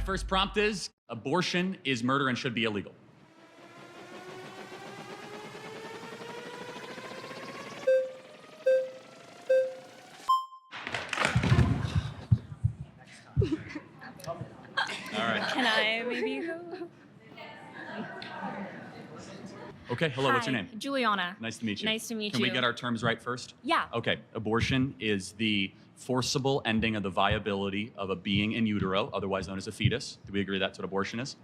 first prompt is, abortion is murder and should be illegal. All right. Can I maybe go? Okay, hello, what's your name? Juliana. Nice to meet you. Nice to meet Can you. we get our terms right first? Yeah. Okay, abortion is the forcible ending of the viability of a being in utero, otherwise known as a fetus. Do we agree that's what abortion is?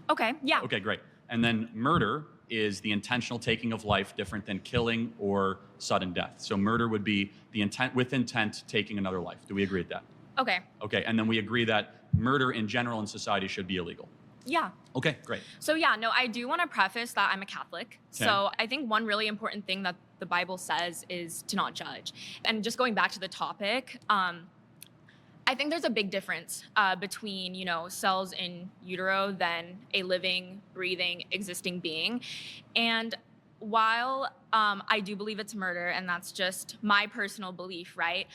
Okay, yeah. Okay, great. And then murder is the intentional taking of life, different than killing or sudden death. So murder would be the intent, with intent, taking another life. Do we agree with that? Okay. Okay, and then we agree that murder in general in society should be illegal. Yeah. Okay, great. So yeah, no, I do want to preface that I'm a Catholic. Okay. So I think one really important thing that the Bible says is to not judge. And just going back to the topic, I think there's a big difference between, cells in utero than a living, breathing, existing being. And while I do believe it's murder, and that's just my personal belief, right?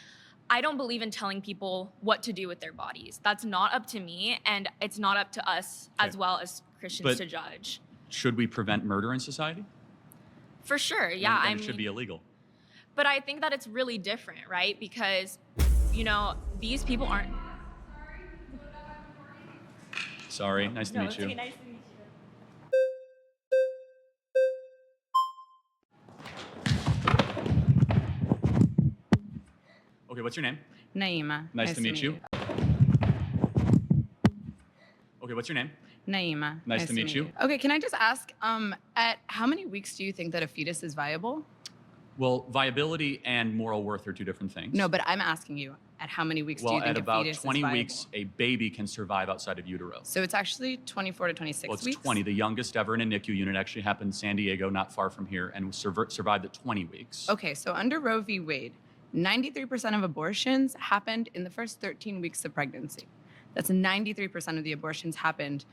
I don't believe in telling people what to do with their bodies. That's not up to me, and it's not up to us as well as Christians to judge. Should we prevent murder in society? For sure, yeah. Then it should be illegal. But I think that it's really different, right? Because, these people aren't. Sorry, nice to meet you. Okay, nice to meet Okay, what's your name? Naima. Nice to meet you. Okay, what's your name? Naima. Nice to meet you. Okay, can I just ask, at how many weeks do you think that a fetus is viable? Well, viability and moral worth are two different things. No, but I'm asking you, at how many weeks do you think a fetus is viable? Well, at about 20 weeks, a baby can survive outside of utero. So it's actually 24 to 26 Well, it's weeks? 20. The youngest ever in a NICU unit actually happened in San Diego, not far from here, and survived at 20 weeks. Okay, so under Roe v. Wade, 93% of abortions happened in the first 13 weeks of pregnancy. That's 93% of the abortions happened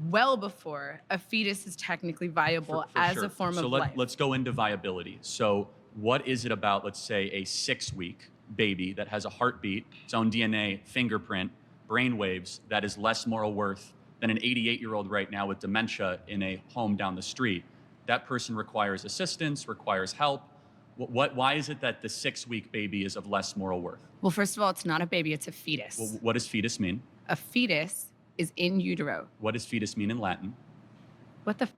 well before a fetus is technically viable as sure. a form of life. life. So let's go into viability. So what is it about, let's say, a 6-week baby that has a heartbeat, its own DNA, fingerprint, brain waves, that is less moral worth than an 88-year-old right now with dementia in a home down the street? That person requires assistance, requires help. Why is it that the 6-week baby is of less moral worth? Well, first of all, it's not a baby, it's a fetus. Well, what does fetus mean? A fetus is in utero. What does fetus mean in Latin? What the f?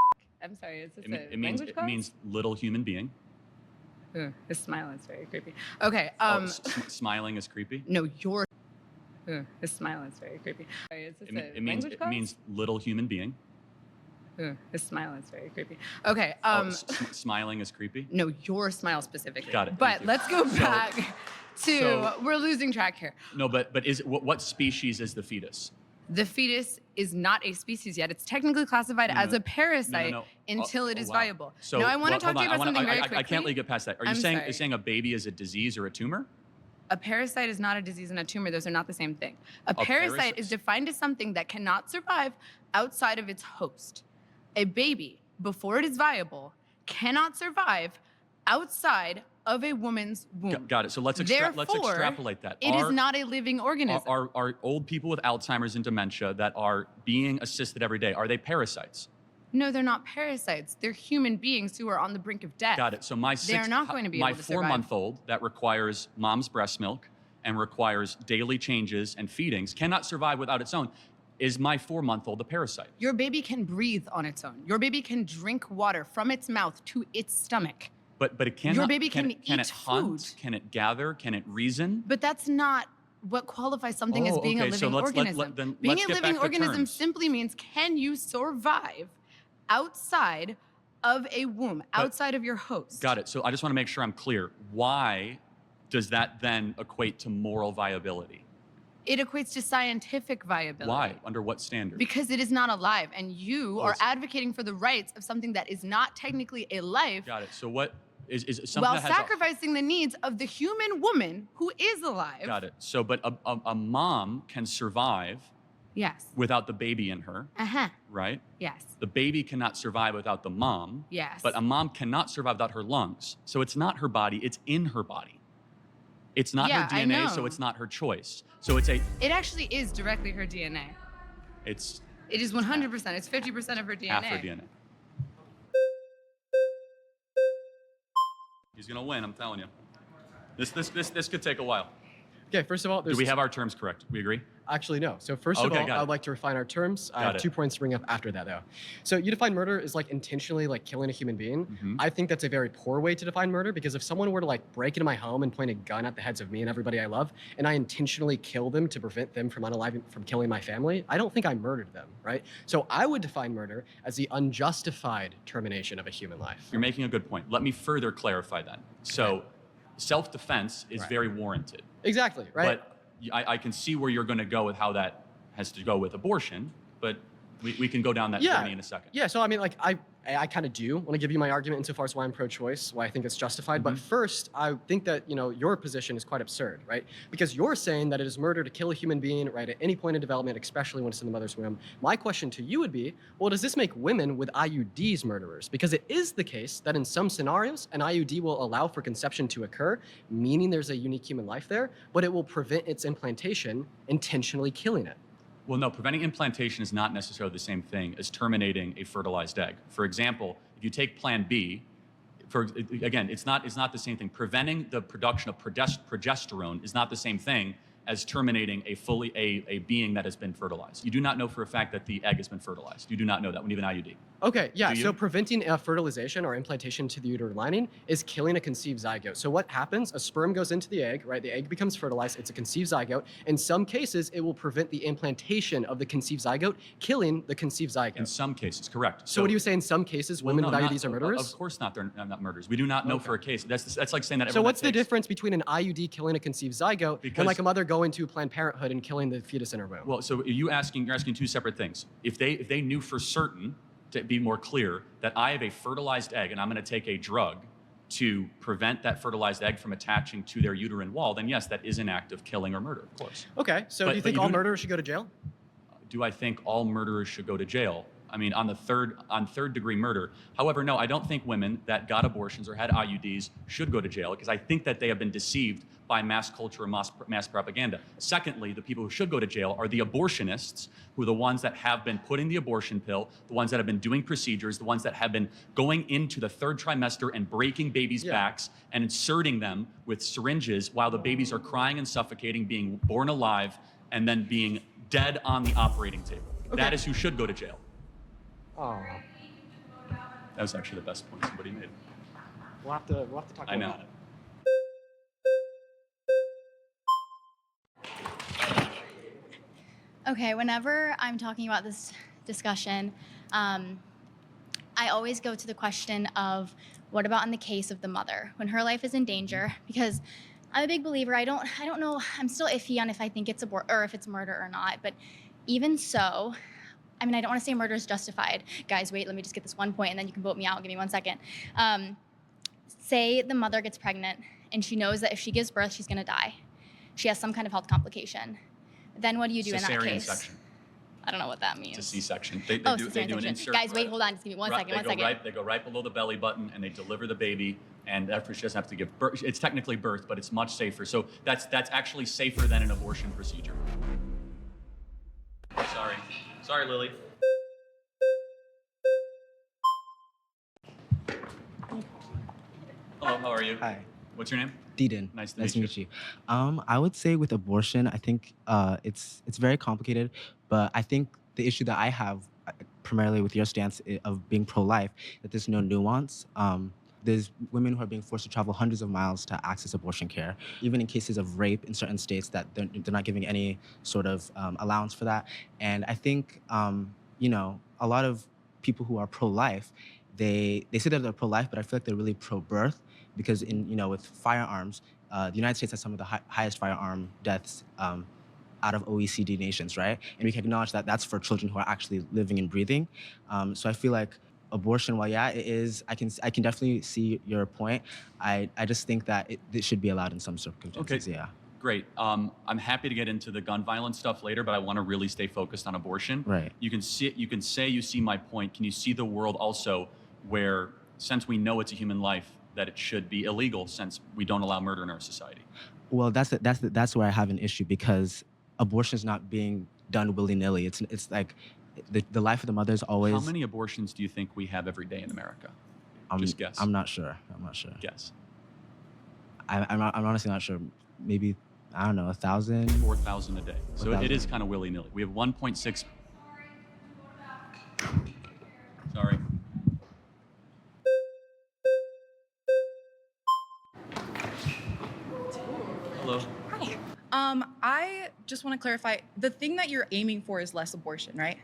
I'm sorry, is this a language class? It means little human being. Ugh, his smile is very creepy. Okay, Smiling is creepy? No, your his smile is very creepy. Sorry, is this a language class? It means little human being. Ugh, his smile is very creepy. Okay, smiling is creepy? No, your smile specifically. Got it. But let's go back to, we're losing track here. No, but what species is the fetus? The fetus is not a species yet. It's technically classified as a parasite until it is viable. So, now, I want to talk to you about something very quickly. I can't let you get past that. Are you saying a baby is a disease or a tumor? A parasite is not a disease and a tumor. Those are not the same thing. A parasite is defined as something that cannot survive outside of its host. A baby, before it is viable, cannot survive outside of a woman's womb. Got it. So let's extrapolate that. It is not a living organism. Are old people with Alzheimer's and dementia that are being assisted every day, are they parasites? No, they're not parasites. They're human beings who are on the brink of death. Got it. So they're not going to be able to survive. My 4-month-old that requires mom's breast milk and requires daily changes and feedings cannot survive without its own. Is my 4-month-old a parasite? Your baby can breathe on its own. Your baby can drink water from its mouth to its stomach. But it cannot. Your baby can eat it hunt? food. Can it gather? Can it reason? But that's not what qualifies something as being a living organism. Being a living organism simply means, can you survive outside of a womb, outside of your host? Got it. So I just want to make sure I'm clear. Why does that then equate to moral viability? It equates to scientific viability. Why? Under what standard? Because it is not alive, and you are advocating for the rights of something that is not technically a life. Got it. So what is something while that has sacrificing the needs of the human woman who is alive. Got it. So, but a mom can survive. Yes. Without the baby in her. Right? Yes. The baby cannot survive without the mom. Yes. But a mom cannot survive without her lungs. So it's not her body, it's in her body. It's not Yeah, her I DNA, know. so it's not her choice. So it's It actually is directly her DNA. it's It is 100%. It's 50% of her DNA. half her DNA. He's gonna win, I'm telling you. This could take a while. Okay, first of all, Do we have our terms correct? We agree? Actually, no. So first of Okay, all, got it. I would like to refine our terms. I Got have it. 2 points to bring up after that, though. So you define murder as like intentionally like killing a human being. Mhm. I think that's a very poor way to define murder because if someone were to like break into my home and point a gun at the heads of me and everybody I love, and I intentionally kill them to prevent them from from killing my family, I don't think I murdered them, right? So I would define murder as the unjustified termination of a human life. You're making a good point. Let me further clarify that. So self-defense is Right. very warranted. Exactly, right? But I can see where you're going to go with how that has to go with abortion, but we can go down that Yeah. journey in a second. Yeah, so I mean, like, I kind of do want to give you my argument insofar as why I'm pro-choice, why I think it's justified. But first, I think that, you know, your position is quite absurd, right? Because you're saying that it is murder to kill a human being, right, at any point in development, especially when it's in the mother's womb. My question to you would be, well, does this make women with IUDs murderers? Because it is the case that in some scenarios, an IUD will allow for conception to occur, meaning there's a unique human life there, but it will prevent its implantation, intentionally killing it. Well, no, preventing implantation is not necessarily the same thing as terminating a fertilized egg. For example, if you take Plan B, again, it's not the same thing. Preventing the production of progesterone is not the same thing as terminating a being that has been fertilized. You do not know for a fact that the egg has been fertilized. You do not know that when you have an IUD. Okay, yeah, Do you? so preventing fertilization or implantation to the uterine lining is killing a conceived zygote. So what happens? A sperm goes into the egg, right? The egg becomes fertilized. It's a conceived zygote. In some cases, it will prevent the implantation of the conceived zygote, killing the conceived zygote. In some cases, correct. So what do you say in some cases, women with IUDs are murderers? Of course not. They're not murderers. We do not know for a case. That's like saying that. So everyone what's that the takes- difference between an IUD killing a conceived zygote Because- and like a mother going to Planned Parenthood and killing the fetus in her womb? Well, so you're asking two separate things. If they knew for certain, to be more clear, that I have a fertilized egg and I'm going to take a drug to prevent that fertilized egg from attaching to their uterine wall, then yes, that is an act of killing or murder, of course. Okay, so But- do you but think you all do- murderers should go to jail? Do I think all murderers should go to jail? I mean, on third degree murder. However, no, I don't think women that got abortions or had IUDs should go to jail because I think that they have been deceived by mass culture and mass propaganda. Secondly, the people who should go to jail are the abortionists, who are the ones that have been putting the abortion pill, the ones that have been doing procedures, the ones that have been going into the third trimester and breaking babies' backs and inserting them with syringes while the babies are crying and suffocating, being born alive, and then being dead on the operating table. Okay. That is who should go to jail. Oh, That was actually the best point somebody made. we'll have to talk I more know. about it. Okay, whenever I'm talking about this discussion, I always go to the question of what about in the case of the mother when her life is in danger? Because I'm a big believer. I don't know. I'm still iffy on if I think it's or if it's murder or not. But even so, I mean, I don't want to say murder is justified. Guys, wait. Let me just get this one point, and then you can vote me out. Give me 1 second. Say the mother gets pregnant, and she knows that if she gives birth, she's going to die. She has some kind of health complication. Then what do you do in that Cesarean case? section. I don't know what that means. It's a C-section. They Oh, do an cesarean insert. Guys, wait, hold on. Just give me one second. They go right below the belly button and they deliver the baby. And after she doesn't have to give birth, it's technically birth, but it's much safer. So that's actually safer than an abortion procedure. Sorry, Lily. Hello, how are you? Hi, What's your name? Deedon. Nice to Nice meet to meet you. I would say with abortion, I think it's very complicated, but I think the issue that I have primarily with your stance of being pro-life, that there's no nuance. There's women who are being forced to travel hundreds of miles to access abortion care, even in cases of rape in certain states that they're not giving any sort of allowance for that. And I think, you know, a lot of people who are pro-life, they say that they're pro-life, but I feel like they're really pro-birth because with firearms, the United States has some of the highest firearm deaths out of OECD nations, right? And we can acknowledge that that's for children who are actually living and breathing. So I feel like abortion, while yeah, it is, I can definitely see your point. I just think that it should be allowed in some circumstances. Okay. Yeah. Great. I'm happy to get into the gun violence stuff later, but I want to really stay focused on abortion. Right. You can say you see my point. Can you see the world also where, since we know it's a human life, that it should be illegal since we don't allow murder in our society? Well, that's where I have an issue because abortion is not being done willy nilly. It's like the life of the mother is always. How many abortions do you think we have every day in America? Just guess. I'm not sure. Guess. I'm honestly not sure. Maybe, I don't know, 1,000. 4,000 a day. So 4,000. it is kind of willy nilly. We have 1.6. Sorry. Hello. I just want to clarify, the thing that you're aiming for is less abortion, right?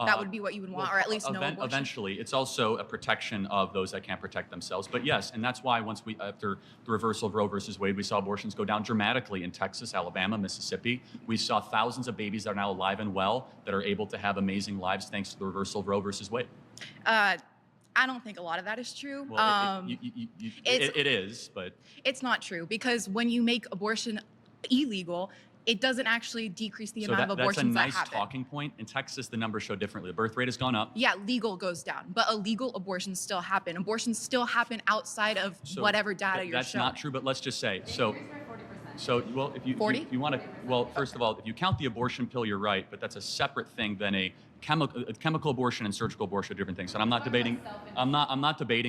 That would be what you would want, or at least no abortion? Eventually. It's also a protection of those that can't protect themselves. But yes, and that's why after the reversal of Roe versus Wade, we saw abortions go down dramatically in Texas, Alabama, Mississippi. We saw thousands of babies that are now alive and well that are able to have amazing lives thanks to the reversal of Roe versus Wade. I don't think a lot of that is true. Well, it is, but it's not true, because when you make abortion illegal, it doesn't actually decrease the amount of abortions that happen. That's a nice talking point. In Texas, the numbers show differently. The birth rate has gone up. Yeah, legal goes down, but illegal abortions still happen. Abortions still happen outside of whatever data you're showing. That's not true, but let's just say, well, if you 40? if you want to, well, first of all, if you count the abortion pill, you're right, but that's a separate thing than a chemical abortion and surgical abortion are different things. And I'm not debating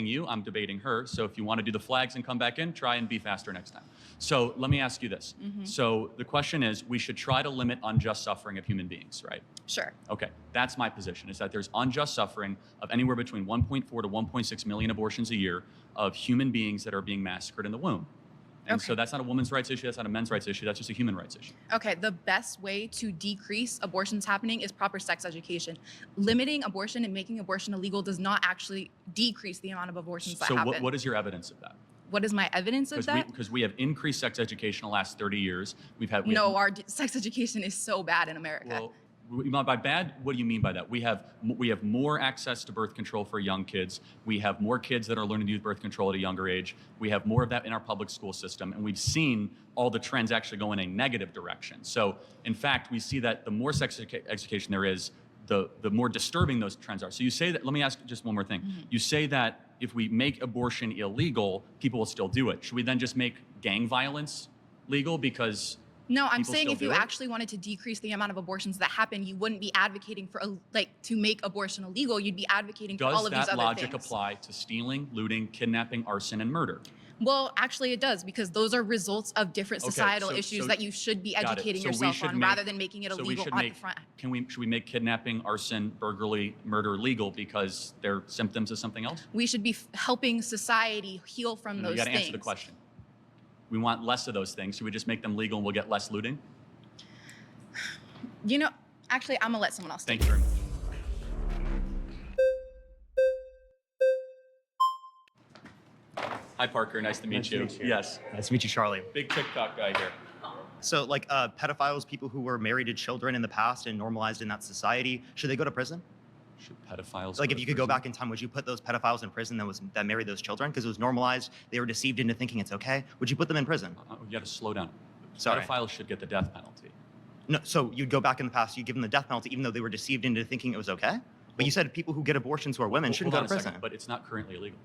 you, I'm debating her. So if you want to do the flags and come back in, try and be faster next time. So let me ask you this. So the question is, we should try to limit unjust suffering of human beings, right? Sure. Okay, that's my position, is that there's unjust suffering of anywhere between 1.4 to 1.6 million abortions a year of human beings that are being massacred in the womb. And so that's not a women's rights issue, that's not a men's rights issue, that's just a human rights issue. Okay, the best way to decrease abortions happening is proper sex education. Limiting abortion and making abortion illegal does not actually decrease the amount of abortions that happen. So what is your evidence of that? What is my evidence of that? Because we have increased sex education in the last 30 years. Our sex education is so bad in America. Well, by bad, what do you mean by that? We have more access to birth control for young kids. We have more kids that are learning to use birth control at a younger age. We have more of that in our public school system, and we've seen all the trends actually go in a negative direction. So, in fact, we see that the more sex education there is, the more disturbing those trends are. So you say that. Let me ask just one more thing. You say that if we make abortion illegal, people will still do it. Should we then just make gang violence legal because? No, I'm saying if you actually wanted to decrease the amount of abortions that happen, you wouldn't be advocating for to make abortion illegal. You'd be advocating for all of these other things. Does that logic apply to stealing, looting, kidnapping, arson, and murder? Well, actually it does, because those are results of different societal issues that you should be educating yourself on rather than making it illegal on the front. Should we make kidnapping, arson, burglary, murder legal because they're symptoms of something else? We should be helping society heal from those things. You got to answer the question. We want less of those things. Should we just make them legal and we'll get less looting? Actually, I'm gonna let someone else Thank you very much. Hi, Parker. Nice to meet you. Yes. Nice to meet you, Charlie. Big TikTok guy here. So, pedophiles, people who were married to children in the past and normalized in that society, should they go to prison? Should pedophiles? If you could go back in time, would you put those pedophiles in prison that married those children because it was normalized? They were deceived into thinking it's okay. Would you put them in prison? You got to slow down. Sorry. Pedophiles should get the death penalty. No, so you'd go back in the past, you'd give them the death penalty, even though they were deceived into thinking it was okay. But you said people who get abortions who are women shouldn't go to prison. But it's not currently illegal.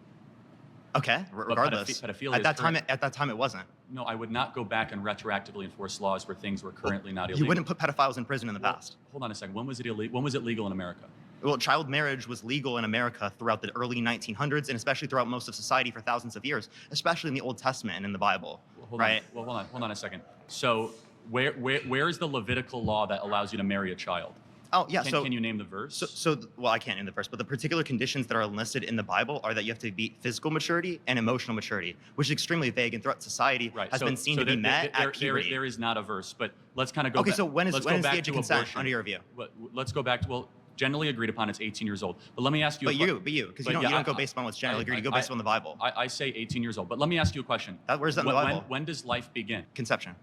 Okay, regardless. Pedophilia at that time, it wasn't. No, I would not go back and retroactively enforce laws where things were currently not illegal. You wouldn't put pedophiles in prison in the past. Hold on a second. When was it illegal? When was it legal in America? Well, child marriage was legal in America throughout the early 1900s, and especially throughout most of society for thousands of years, especially in the Old Testament and in the Bible. Hold on a second. So where is the Levitical law that allows you to marry a child? Oh, yeah. Can you name the verse? Well, I can't name the verse, but the particular conditions that are listed in the Bible are that you have to be physical maturity and emotional maturity, which is extremely vague and throughout society has been seen to be met at puberty. There is not a verse, but let's kind of go back. Okay, so when is the age of consent under your view? Let's go back to, generally agreed upon, it's 18 years old. But let me ask you because you don't go based on what's generally agreed, you go based on the Bible. I say 18 years old, but let me ask you a question. Where's that in the Bible? When does life begin? Conception.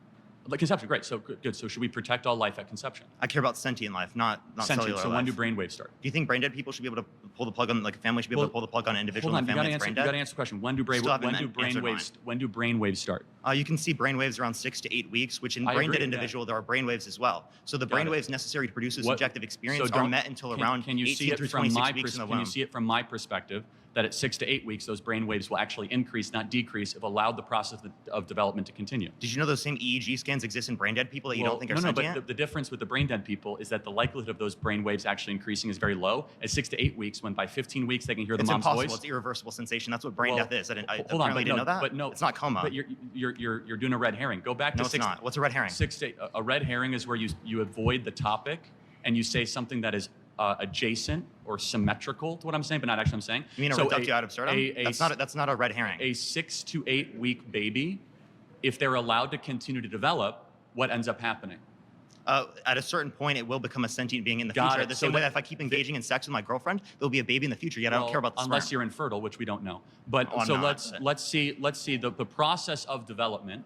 Conception, great. So good. So should we protect all life at conception? I care about sentient life, not cellular life. So when do brainwaves start? Do you think brain dead people should be able to pull the plug on, a family should be able to pull the plug on an individual in the family that's brain dead? You got to answer the question. When do brainwaves start? You can see brainwaves around 6 to 8 weeks, which in brain dead individual there are brainwaves as well. So the brainwaves necessary to produce a subjective experience are met until around 18 through 26 weeks in the womb. Can you see it from my perspective that at 6 to 8 weeks, those brain waves will actually increase, not decrease, if allowed the process of development to continue. Did you know those same EEG scans exist in brain dead people that you don't think are sentient? But the difference with the brain dead people is that the likelihood of those brain waves actually increasing is very low at 6 to 8 weeks, when by 15 weeks they can hear the mom's impossible. voice. It's irreversible sensation. That's what brain death is. I Hold on, didn't know that. But no, it's not coma. But you're doing a red herring. Go back to no, it's not. What's a red herring? A red herring is where you avoid the topic and you say something that is adjacent or symmetrical to what I'm saying, but not actually I'm saying. You mean a reductio ad absurdum? That's not a red herring. A 6 to 8 week baby, if they're allowed to continue to develop, what ends up happening? At a certain point, it will become a sentient being in the future. The same way that if I keep engaging in sex with my girlfriend, there'll be a baby in the future. Yet I don't care about the unless sperm. you're infertile, which we don't know. But let's see the process of development,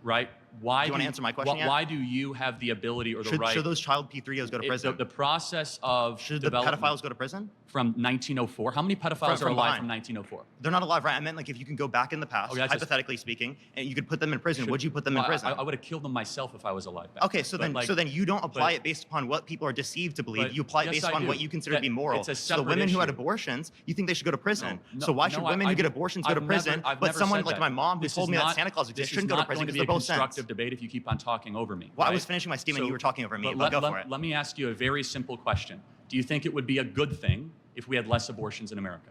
right? Why do you want to answer my question yet? Why do you have the ability or the right? Should those child P3os go to prison? The process of should the pedophiles go to prison? From 1904. How many pedophiles are alive from 1904? They're not alive, right? I meant like if you can go back in the past, hypothetically speaking, and you could put them in prison, would you put them in prison? I would have killed them myself if I was alive back Okay, so then you don't apply it based upon what people are deceived to believe. You apply it based upon what you consider to be moral. So the women who had abortions, you think they should go to prison. So why should women who get abortions go to prison, but someone like my mom who told me that Santa Claus exists shouldn't go to prison because they're both saints? This is not going to be a constructive debate if you keep on talking over me. Well, I was finishing my statement. You were talking over me. But go for it. Let me ask you a very simple question. Do you think it would be a good thing if we had less abortions in America?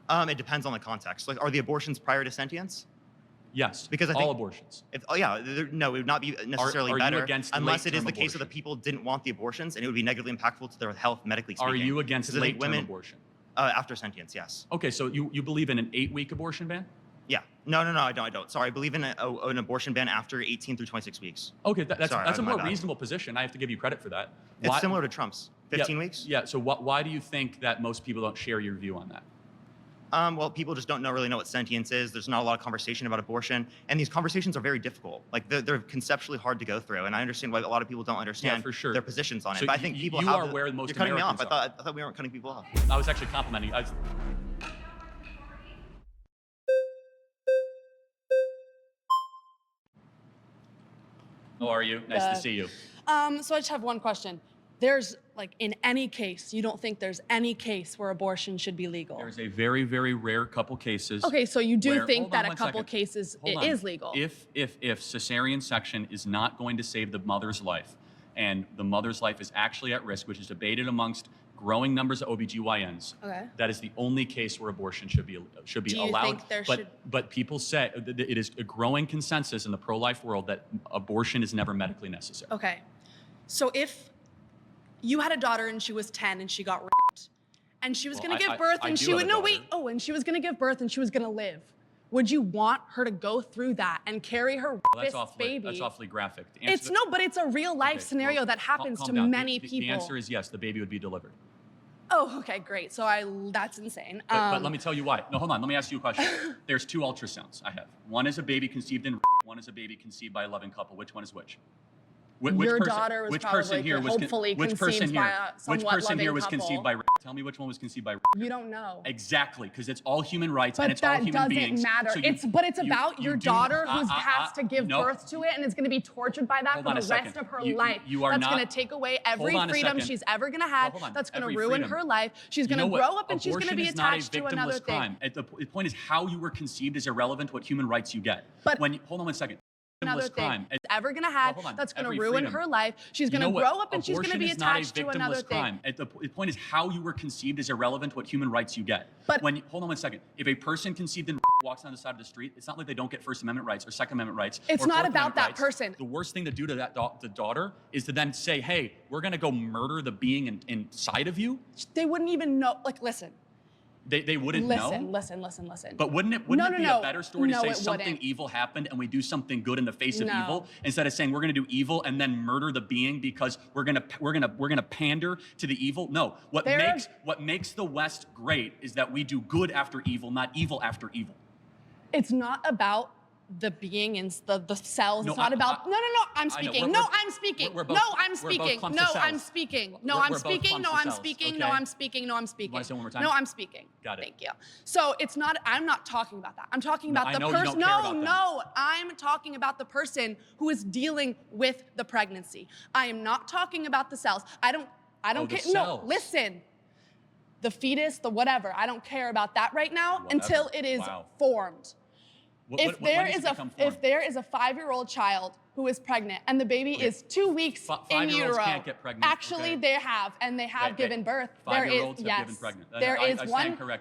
It depends on the context. Like, are the abortions prior to sentience? Yes. Because I think all abortions. No, it would not be necessarily better you against unless it is late-term the case that the people didn't want the abortions and it would be negatively impactful to their health, medically speaking. Are you against late-term abortion? After sentience, yes. Okay, so you believe in an 8-week abortion ban? Yeah. No, I don't. Sorry, I believe in an abortion ban after 18 through 26 weeks. Okay, that's a more reasonable position. I have to give you credit for that. It's similar to Trump's. 15 weeks? Yeah, so why do you think that most people don't share your view on that? Well, people just don't really know what sentience is. There's not a lot of conversation about abortion. And these conversations are very difficult. Like, they're conceptually hard to go through. And I understand why a lot of people don't understand their positions on it. So but I think people are where most You're cutting me off. Americans I thought we weren't cutting people off. I was actually complimenting you. How are you? Nice to see you. So I just have one question. There's, like, in any case, you don't think there's any case where abortion should be legal? There's a very, very rare couple cases. Okay, so you do think that a couple cases it is legal? If cesarean section is not going to save the mother's life, and the mother's life is actually at risk, which is debated amongst growing numbers of OBGYNs, that is the only case where abortion should be allowed. Think there should... But people say it is a growing consensus in the pro-life world that abortion is never medically necessary. Okay, so if you had a daughter and she was 10 and she got raped, and she was going to give birth, and she would and she was going to give birth and she was going to live, would you want her to go through that and carry her baby? That's awfully graphic. But it's a real life scenario that happens to many people. The answer is yes. The baby would be delivered. Oh, okay, great. So that's insane. But let me tell you why. No, hold on. Let me ask you a question. There's 2 ultrasounds I have. One is a baby conceived in rape. One is a baby conceived by a loving couple. Which one is which? Your daughter was probably hopefully conceived by a somewhat loving couple. Conceived by rape? Tell me which one was conceived by rape. You don't know. Exactly, because it's all human rights and it's all human beings. But that doesn't matter. It's about your daughter who has to give birth to it and is going to be tortured by that for the rest of her life. That's going to take away every freedom she's ever going to have. That's going to ruin her life. She's going to grow up and she's going to be attached to another thing. The point is how you were conceived is irrelevant to what human rights you get. Hold on 1 second. Another thing she's ever going to have that's going to ruin her life. She's going to grow up and she's going to be attached to another thing. The point is how you were conceived is irrelevant to what human rights you get. Hold on 1 second. If a person conceived in walks down the side of the street, it's not like they don't get First Amendment rights or Second Amendment rights. It's not about that person. The worst thing to do to the daughter is to then say, hey, we're going to go murder the being inside of you. They wouldn't even know. Like, listen. They wouldn't know? Listen. But wouldn't it be a better story to say something evil happened and we do something good in the face of evil instead of saying we're going to do evil and then murder the being because we're going to pander to the evil? No. What makes the West great is that we do good after evil, not evil after evil. It's not about the being in the cells. It's not about. No. I'm speaking. No, I'm speaking. No, I'm speaking. No, I'm speaking. No, I'm speaking. No, I'm speaking. No, I'm speaking. No, I'm speaking. Want to say one more time? No, I'm speaking. Got it. Thank you. So it's not. I'm not talking about that. I'm talking about the person. No. I'm talking about the person who is dealing with the pregnancy. I am not talking about the cells. I don't care. No, listen. the fetus, the whatever. I don't care about that right now until it is formed. If there is a 5-year-old child who is pregnant and the baby is 2 weeks in utero, can't get pregnant. actually they have, and they have given birth. There is 5-year-olds have given pregnant.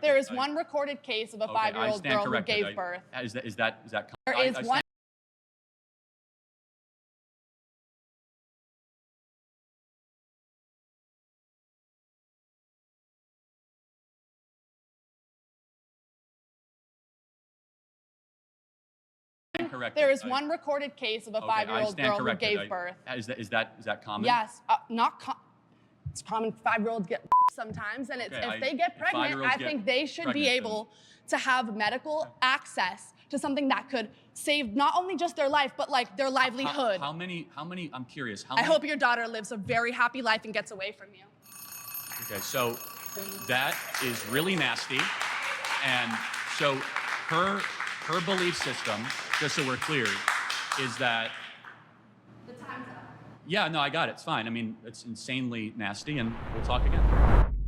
There is one recorded case of a 5-year-old girl who gave birth. Is that There is one. There is one recorded case of a 5-year-old girl who gave birth. Is that common? Yes, it's common. 5-year-olds get sometimes, and if they get pregnant, I think they should be able to have medical access to something that could save not only just their life, but like their livelihood. How many? I'm curious. I hope your daughter lives a very happy life and gets away from you. Okay, so that is really nasty, and so her belief system, just so we're clear, is that. The time's up. Yeah, no, I got it. It's fine. I mean, it's insanely nasty, and we'll talk again.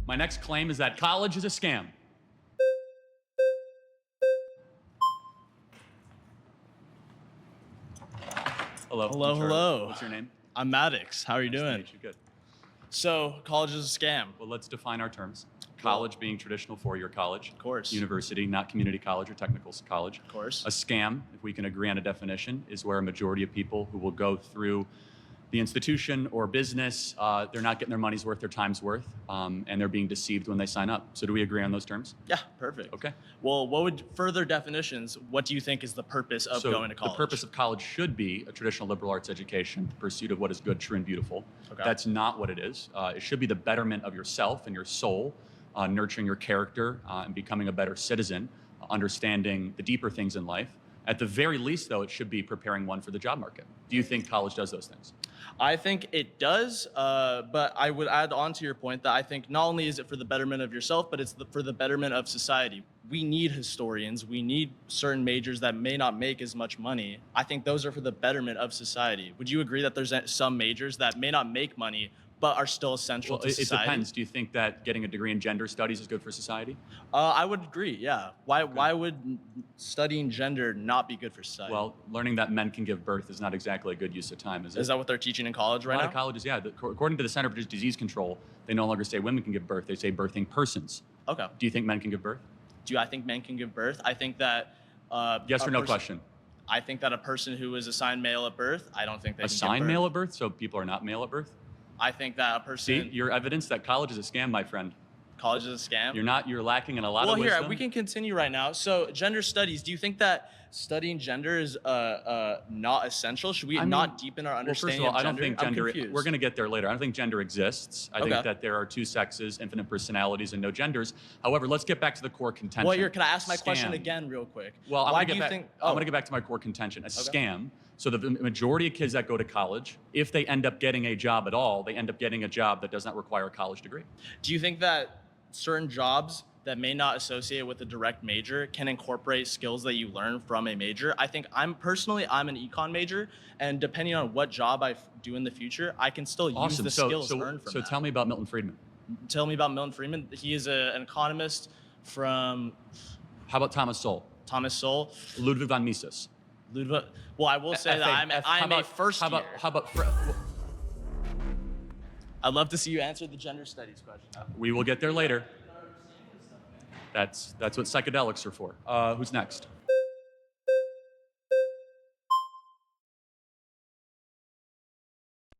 My next claim is that college is a scam. Hello. Hello. What's your name? I'm Maddox. How are you Nice to doing? meet you. Good. So, college is a scam. Well, let's define our terms. College being traditional four-year college. Of course. University, not community college or technical college. Of course. A scam, if we can agree on a definition, is where a majority of people who will go through the institution or business, they're not getting their money's worth, their time's worth, and they're being deceived when they sign up. So do we agree on those terms? Yeah, perfect. Okay. Well, what would further definitions, what do you think is the purpose of going to college? The purpose of college should be a traditional liberal arts education, the pursuit of what is good, true, and beautiful. Okay. That's not what it is. It should be the betterment of yourself and your soul, nurturing your character and becoming a better citizen, understanding the deeper things in life. At the very least, though, it should be preparing one for the job market. Do you think college does those things? I think it does, but I would add on to your point that I think not only is it for the betterment of yourself, but it's for the betterment of society. We need historians. We need certain majors that may not make as much money. I think those are for the betterment of society. Would you agree that there's some majors that may not make money, but are still essential to society? It depends. Do you think that getting a degree in gender studies is good for society? I would agree, yeah. Why would studying gender not be good for society? Well, learning that men can give birth is not exactly a good use of time, is it? Is that what they're teaching in college right now? A lot of colleges, yeah. According to the Center for Disease Control, they no longer say women can give birth. They say birthing persons. Okay. Do you think men can give birth? Do I think men can give birth? I think that... yes or no question? I think that a person who is assigned male at birth, I don't think they can give birth. Assigned male at birth? So people are not male at birth? I think that a person... See, you're evidence that college is a scam, my friend. College is a scam? You're lacking in a lot of wisdom. Well, here, we can continue right now. So, gender studies, do you think that studying gender is not essential? Should we not deepen our understanding of gender? I don't think gender, we're going to get there later. I don't think gender exists. I think that there are two sexes, infinite personalities, and no genders. However, let's get back to the core contention. Well, here, can I ask my question again real quick? Well, I'm going to get back to my core contention. A scam. So the majority of kids that go to college, if they end up getting a job at all, they end up getting a job that does not require a college degree. Do you think that certain jobs that may not associate with a direct major can incorporate skills that you learn from a major? I think I'm an econ major, and depending on what job I do in the future, I can still use the skills learned from that. So tell me about Milton Friedman. Tell me about Milton Friedman. He is an economist from... How about Thomas Sowell? Thomas Sowell. Ludwig von Mises. Ludwig. Well, I will say that I'm a first year. How about I'd love to see you answer the gender studies question. We will get there later. That's what psychedelics are for. Who's next?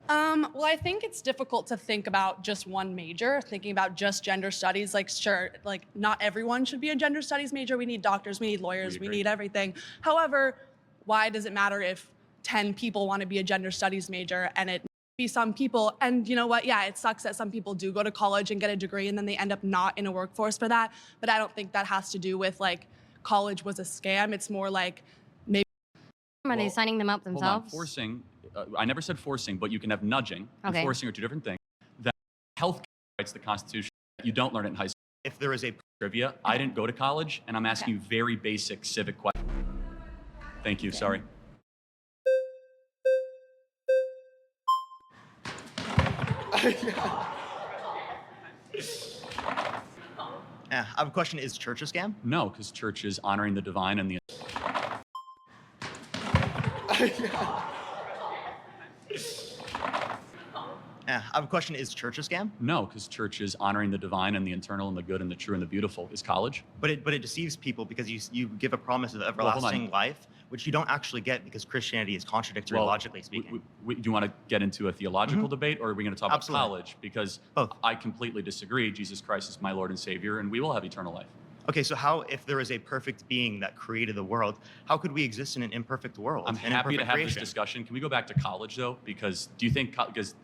Well, I think it's difficult to think about just one major, thinking about just gender studies. Like, sure, like not everyone should be a gender studies major. We need doctors, we need lawyers, we need everything. However, why does it matter if 10 people want to be a gender studies major and it be some people? And you know what? Yeah, it sucks that some people do go to college and get a degree and then they end up not in a workforce for that. But I don't think that has to do with like college was a scam. It's more like maybe. Are they signing them up themselves? Hold on. Forcing. I never said forcing, but you can have nudging. Okay. And forcing are two different things. That health writes the Constitution. You don't learn it in high school. If there is a trivia, I didn't go to college, and I'm asking you very basic civic questions. Thank you. Sorry. I have a question. Is church a scam? No, because church is honoring the divine and the. I have a question. Is church a scam? No, because church is honoring the divine and the eternal and the good and the true and the beautiful. Is college? But it deceives people because you give a promise of everlasting life, which you don't actually get because Christianity is contradictory, logically speaking. Do you want to get into a theological debate, or are we going to talk Absolutely. about college? Because Both. I completely disagree. Jesus Christ is my Lord and Savior, and we will have eternal life. Okay, so how, if there is a perfect being that created the world, how could we exist in an imperfect world? I'm an happy to imperfect have this creation? discussion. Can we go back to college, though? Because do you think, because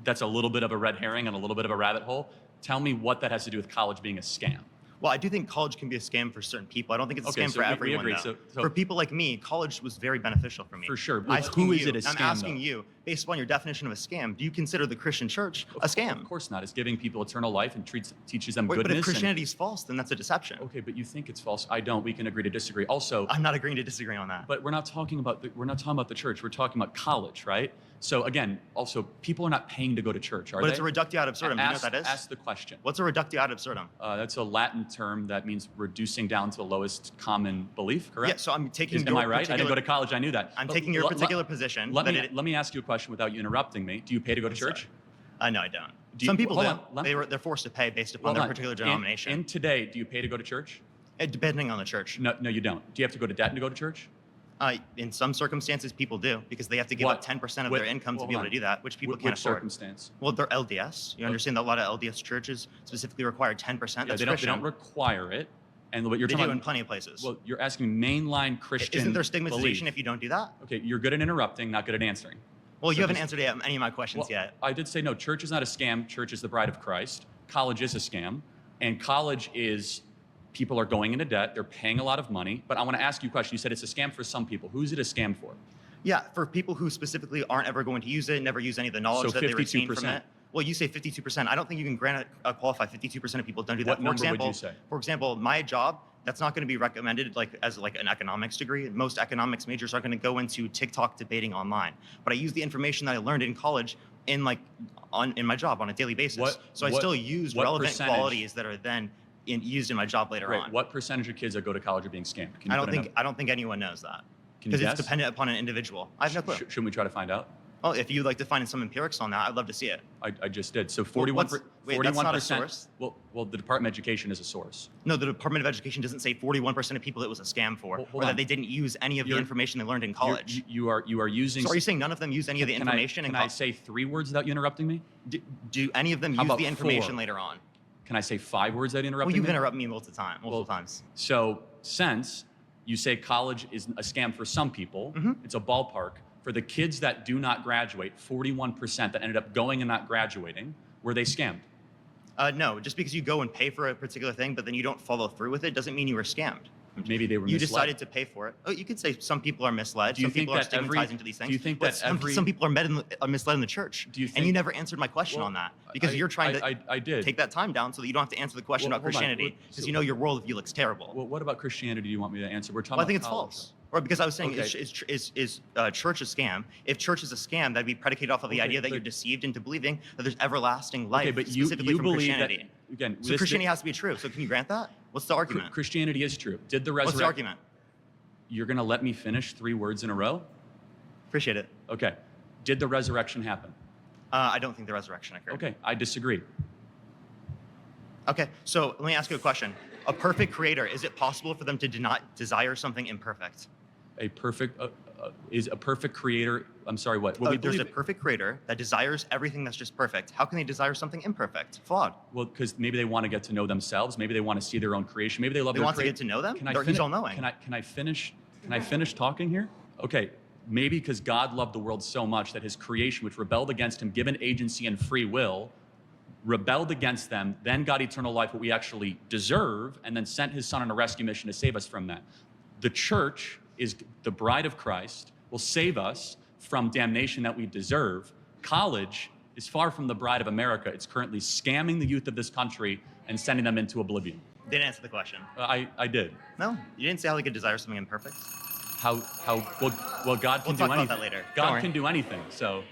that's a little bit of a red herring and a little bit of a rabbit hole. Tell me what that has to do with college being a scam. Well, I do think college can be a scam for certain people. I don't think it's a scam for everyone. We agree. Though. So for people like me, college was very beneficial for me. For sure. Who is it a scam, I'm asking you, based upon your definition of a scam, do you consider the Christian church a scam? Of course not. It's giving people eternal life and teaches them Wait, goodness. But if Christianity is false, then that's a deception. Okay, but you think it's false. I don't. We can agree to disagree. Also, I'm not agreeing to disagree on that. But we're not talking about the church. We're talking about college, right? So again, also people are not paying to go to church, are they? But it's a reductio ad absurdum. Do you know what that is? Ask the question. What's a reductio ad absurdum? That's a Latin term that means reducing down to the lowest common belief, correct? Yeah, so I'm taking Am I right? I didn't go to college, I knew that. I'm taking your particular position. Let me ask you a question without you interrupting me. Do you pay to go to church? No, I don't. Some people do. They're forced to pay based upon their particular denomination. And today, do you pay to go to church? Depending on the church. No, you don't. Do you have to go to debt to go to church? In some circumstances, people do because they have to give up 10% of their income to be able to do that, which people can't afford. Which circumstance? Well, they're LDS. You understand that a lot of LDS churches specifically require 10%. That's they don't require it. And what you're talking about in plenty of places. Well, you're asking mainline Christian. Isn't there stigmatization if you don't do that? Okay, you're good at interrupting, not good at answering. Well, you haven't answered any of my questions yet. I did say no. Church is not a scam. Church is the bride of Christ. College is a scam, and college is people are going into debt. They're paying a lot of money. But I want to ask you a question. You said it's a scam for some people. Who's it a scam for? Yeah, for people who specifically aren't ever going to use it, never use any of the knowledge that they retain from it. Well, you say 52%. I don't think you can qualify 52% of people don't do that. What number would you say? For example, my job, that's not going to be recommended as an economics degree. Most economics majors are going to go into TikTok debating online. But I use the information that I learned in college in my job on a daily basis. I still use relevant qualities that are then used in my job later on. What percentage of kids that go to college are being scammed? I don't think anyone knows that. Can you guess? Because it's dependent upon an individual. I have no clue. Shouldn't we try to find out? Well, if you'd like to find some empirics on that, I'd love to see it. I just did. So 41%. Wait, that's not a source? Well, the Department of Education is a source. No, the Department of Education doesn't say 41% of people it was a scam for, or that they didn't use any of the information they learned in college. You are using. So are you saying none of them used any of the information? Can I say 3 words without you interrupting me? Do any of them use the information later on? Can I say 5 words without interrupting me? Well, you've interrupted me multiple times. So since you say college is a scam for some people, it's a ballpark. For the kids that do not graduate, 41% that ended up going and not graduating, were they scammed? No, just because you go and pay for a particular thing, but then you don't follow through with it, doesn't mean you were scammed. Maybe they were You misled. decided to pay for it. Oh, you could say some people are misled. Some people are stigmatizing to these things. Do you think but that some people are misled in the church? Do you think, and you never answered my question on that because you're trying to I did. take that time down so that you don't have to answer the question about Christianity because you know your worldview looks terrible. Well, what about Christianity do you want me to answer? We're talking I about think it's college. false. Or because I was saying, is church a scam? If church is a scam, that'd be predicated off of the idea that you're deceived into believing that there's everlasting life, but specifically you from believe Christianity. That, again, so Christianity has to be true. So can you grant that? What's the argument? Christianity is true. Did the resurrection? What's the argument? You're going to let me finish 3 words in a row? Appreciate it. Okay. Did the resurrection happen? I don't think the resurrection occurred. Okay, I disagree. Okay, so let me ask you a question. A perfect creator, is it possible for them to not desire something imperfect? Is a perfect creator, I'm sorry, what? There's a perfect creator that desires everything that's just perfect. How can they desire something imperfect, flawed? Well, because maybe they want to get to know themselves. Maybe they want to see their own creation. Maybe they love they their want to get to know them? He's all-knowing. Can I finish talking here? Okay, maybe because God loved the world so much that his creation, which rebelled against him, given agency and free will, rebelled against them, then got eternal life, what we actually deserve, and then sent his son on a rescue mission to save us from that. The church is the bride of Christ, will save us from damnation that we deserve. College is far from the bride of America. It's currently scamming the youth of this country and sending them into oblivion. Didn't answer the question. I did. No, you didn't say how they could desire something imperfect. Well, God can do anything. We'll talk about that later. God can do anything, so.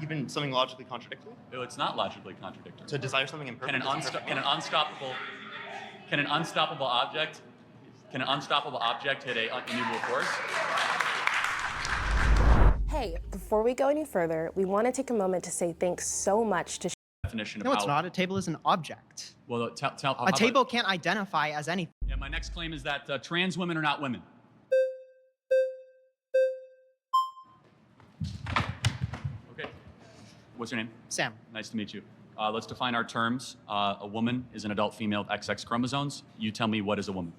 Even something logically contradictory? No, it's not logically contradictory. To desire something imperfect. Can an unstoppable object hit a immovable force? Hey, before we go any further, we want to take a moment to say thanks so much to Definition of No, how, it's not. A table is an object. Well, A table can't identify as anything. Yeah, my next claim is that trans women are not women. Okay. What's your name? Sam. Nice to meet you. Let's define our terms. A woman is an adult female with XX chromosomes. You tell me, what is a woman?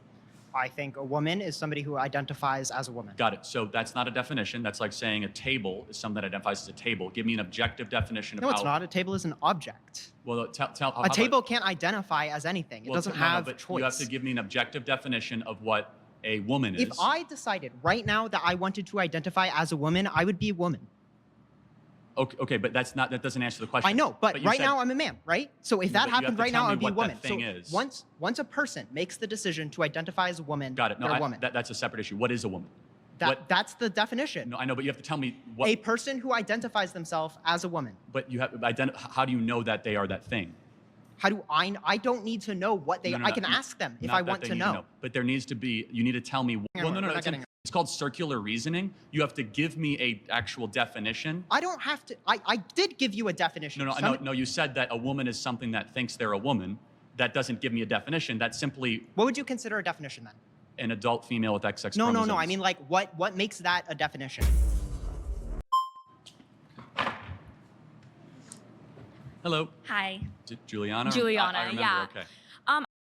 I think a woman is somebody who identifies as a woman. Got it. So that's not a definition. That's like saying a table is something that identifies as a table. Give me an objective definition of No, how... it's not. A table is an object. Well, A table can't identify as anything. It doesn't have but choice. You have to give me an objective definition of what a woman is. If I decided right now that I wanted to identify as a woman, I would be a woman. Okay, but that doesn't answer the question. I know, but you right said- now I'm a man, right? So if Yeah, that but you have happened to right tell now, me I'd be a what woman. that thing is. Once a person makes the decision to identify as a woman, Got it. No, they're a woman. that's a separate issue. What is a woman? That's the definition. No, I know, but you have to tell me what. A person who identifies themselves as a woman. But you have how do you know that they are that thing? How do I don't need to know what they No, are. no, I no, can no, ask them if not I that want they to need know. But there needs to be. You need to tell me. Well, no, we're not it's, getting- it's called circular reasoning. You have to give me a actual definition. I don't have to. I did give you a definition. No. You said that a woman is something that thinks they're a woman. That doesn't give me a definition. That's simply What would you consider a definition then? an adult female with XX No. chromosomes. I mean, like, what makes that a definition? Hello. Hi. Juliana? Juliana, I remember, yeah. okay.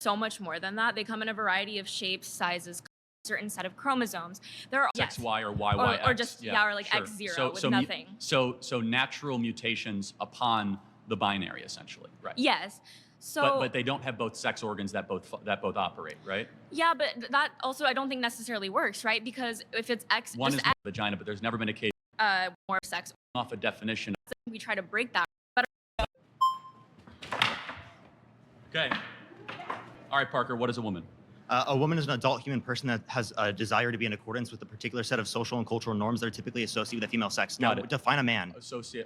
So much more than that. They come in a variety of shapes, sizes, certain set of chromosomes. There are XY or YYX. or just or like sure. X0 with nothing. So natural mutations upon the binary, essentially, right? Yes. So but they don't have both sex organs that both operate, right? yeah, but that also I don't think necessarily works, right? Because if it's X, One just is vagina, but there's never been a case more sex, off a definition. we try to break that. Okay. All right, Parker. What is a woman? A woman is an adult human person that has a desire to be in accordance with a particular set of social and cultural norms that are typically associated with the female sex. Now, Got it. define a man.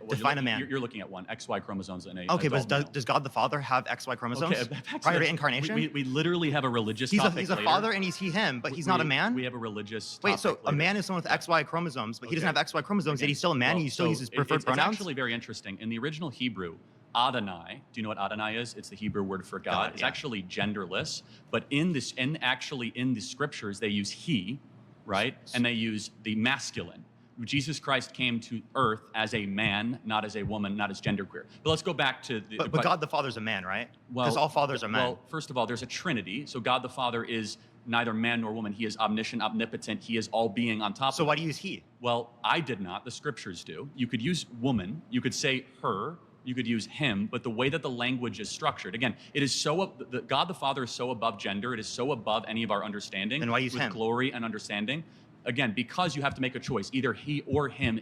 Define a man. You're looking at one XY chromosomes in a. Okay, adult but male. does God the Father have XY chromosomes Okay, back to prior to this. incarnation? We literally have a religious he's topic a later. father and he's him, but he's not a man. We have a religious. Wait, so topic a later. man is someone with XY chromosomes, but he doesn't Okay. have XY chromosomes, yet he's still a man. Well, and he still so uses preferred it's pronouns. actually very interesting. In the original Hebrew, Adonai, do you know what Adonai is? It's the Hebrew word for God. It's yeah. actually genderless, but in the scriptures, they use he, right? And they use the masculine. Jesus Christ came to earth as a man, not as a woman, not as genderqueer. But let's go back to the... But God the Father's a man, right? Well, Because all fathers are men. Well, first of all, there's a trinity. So God the Father is neither man nor woman. He is omniscient, omnipotent. He is all being on top So of why do you use he? Well, I did not. The scriptures do. You could use woman. You could say her. You could use him. But the way that the language is structured, again, it is so, God the Father is so above gender. It is so above any of our understanding. Then why use with him? glory and understanding. Again, because you have to make a choice, either he or him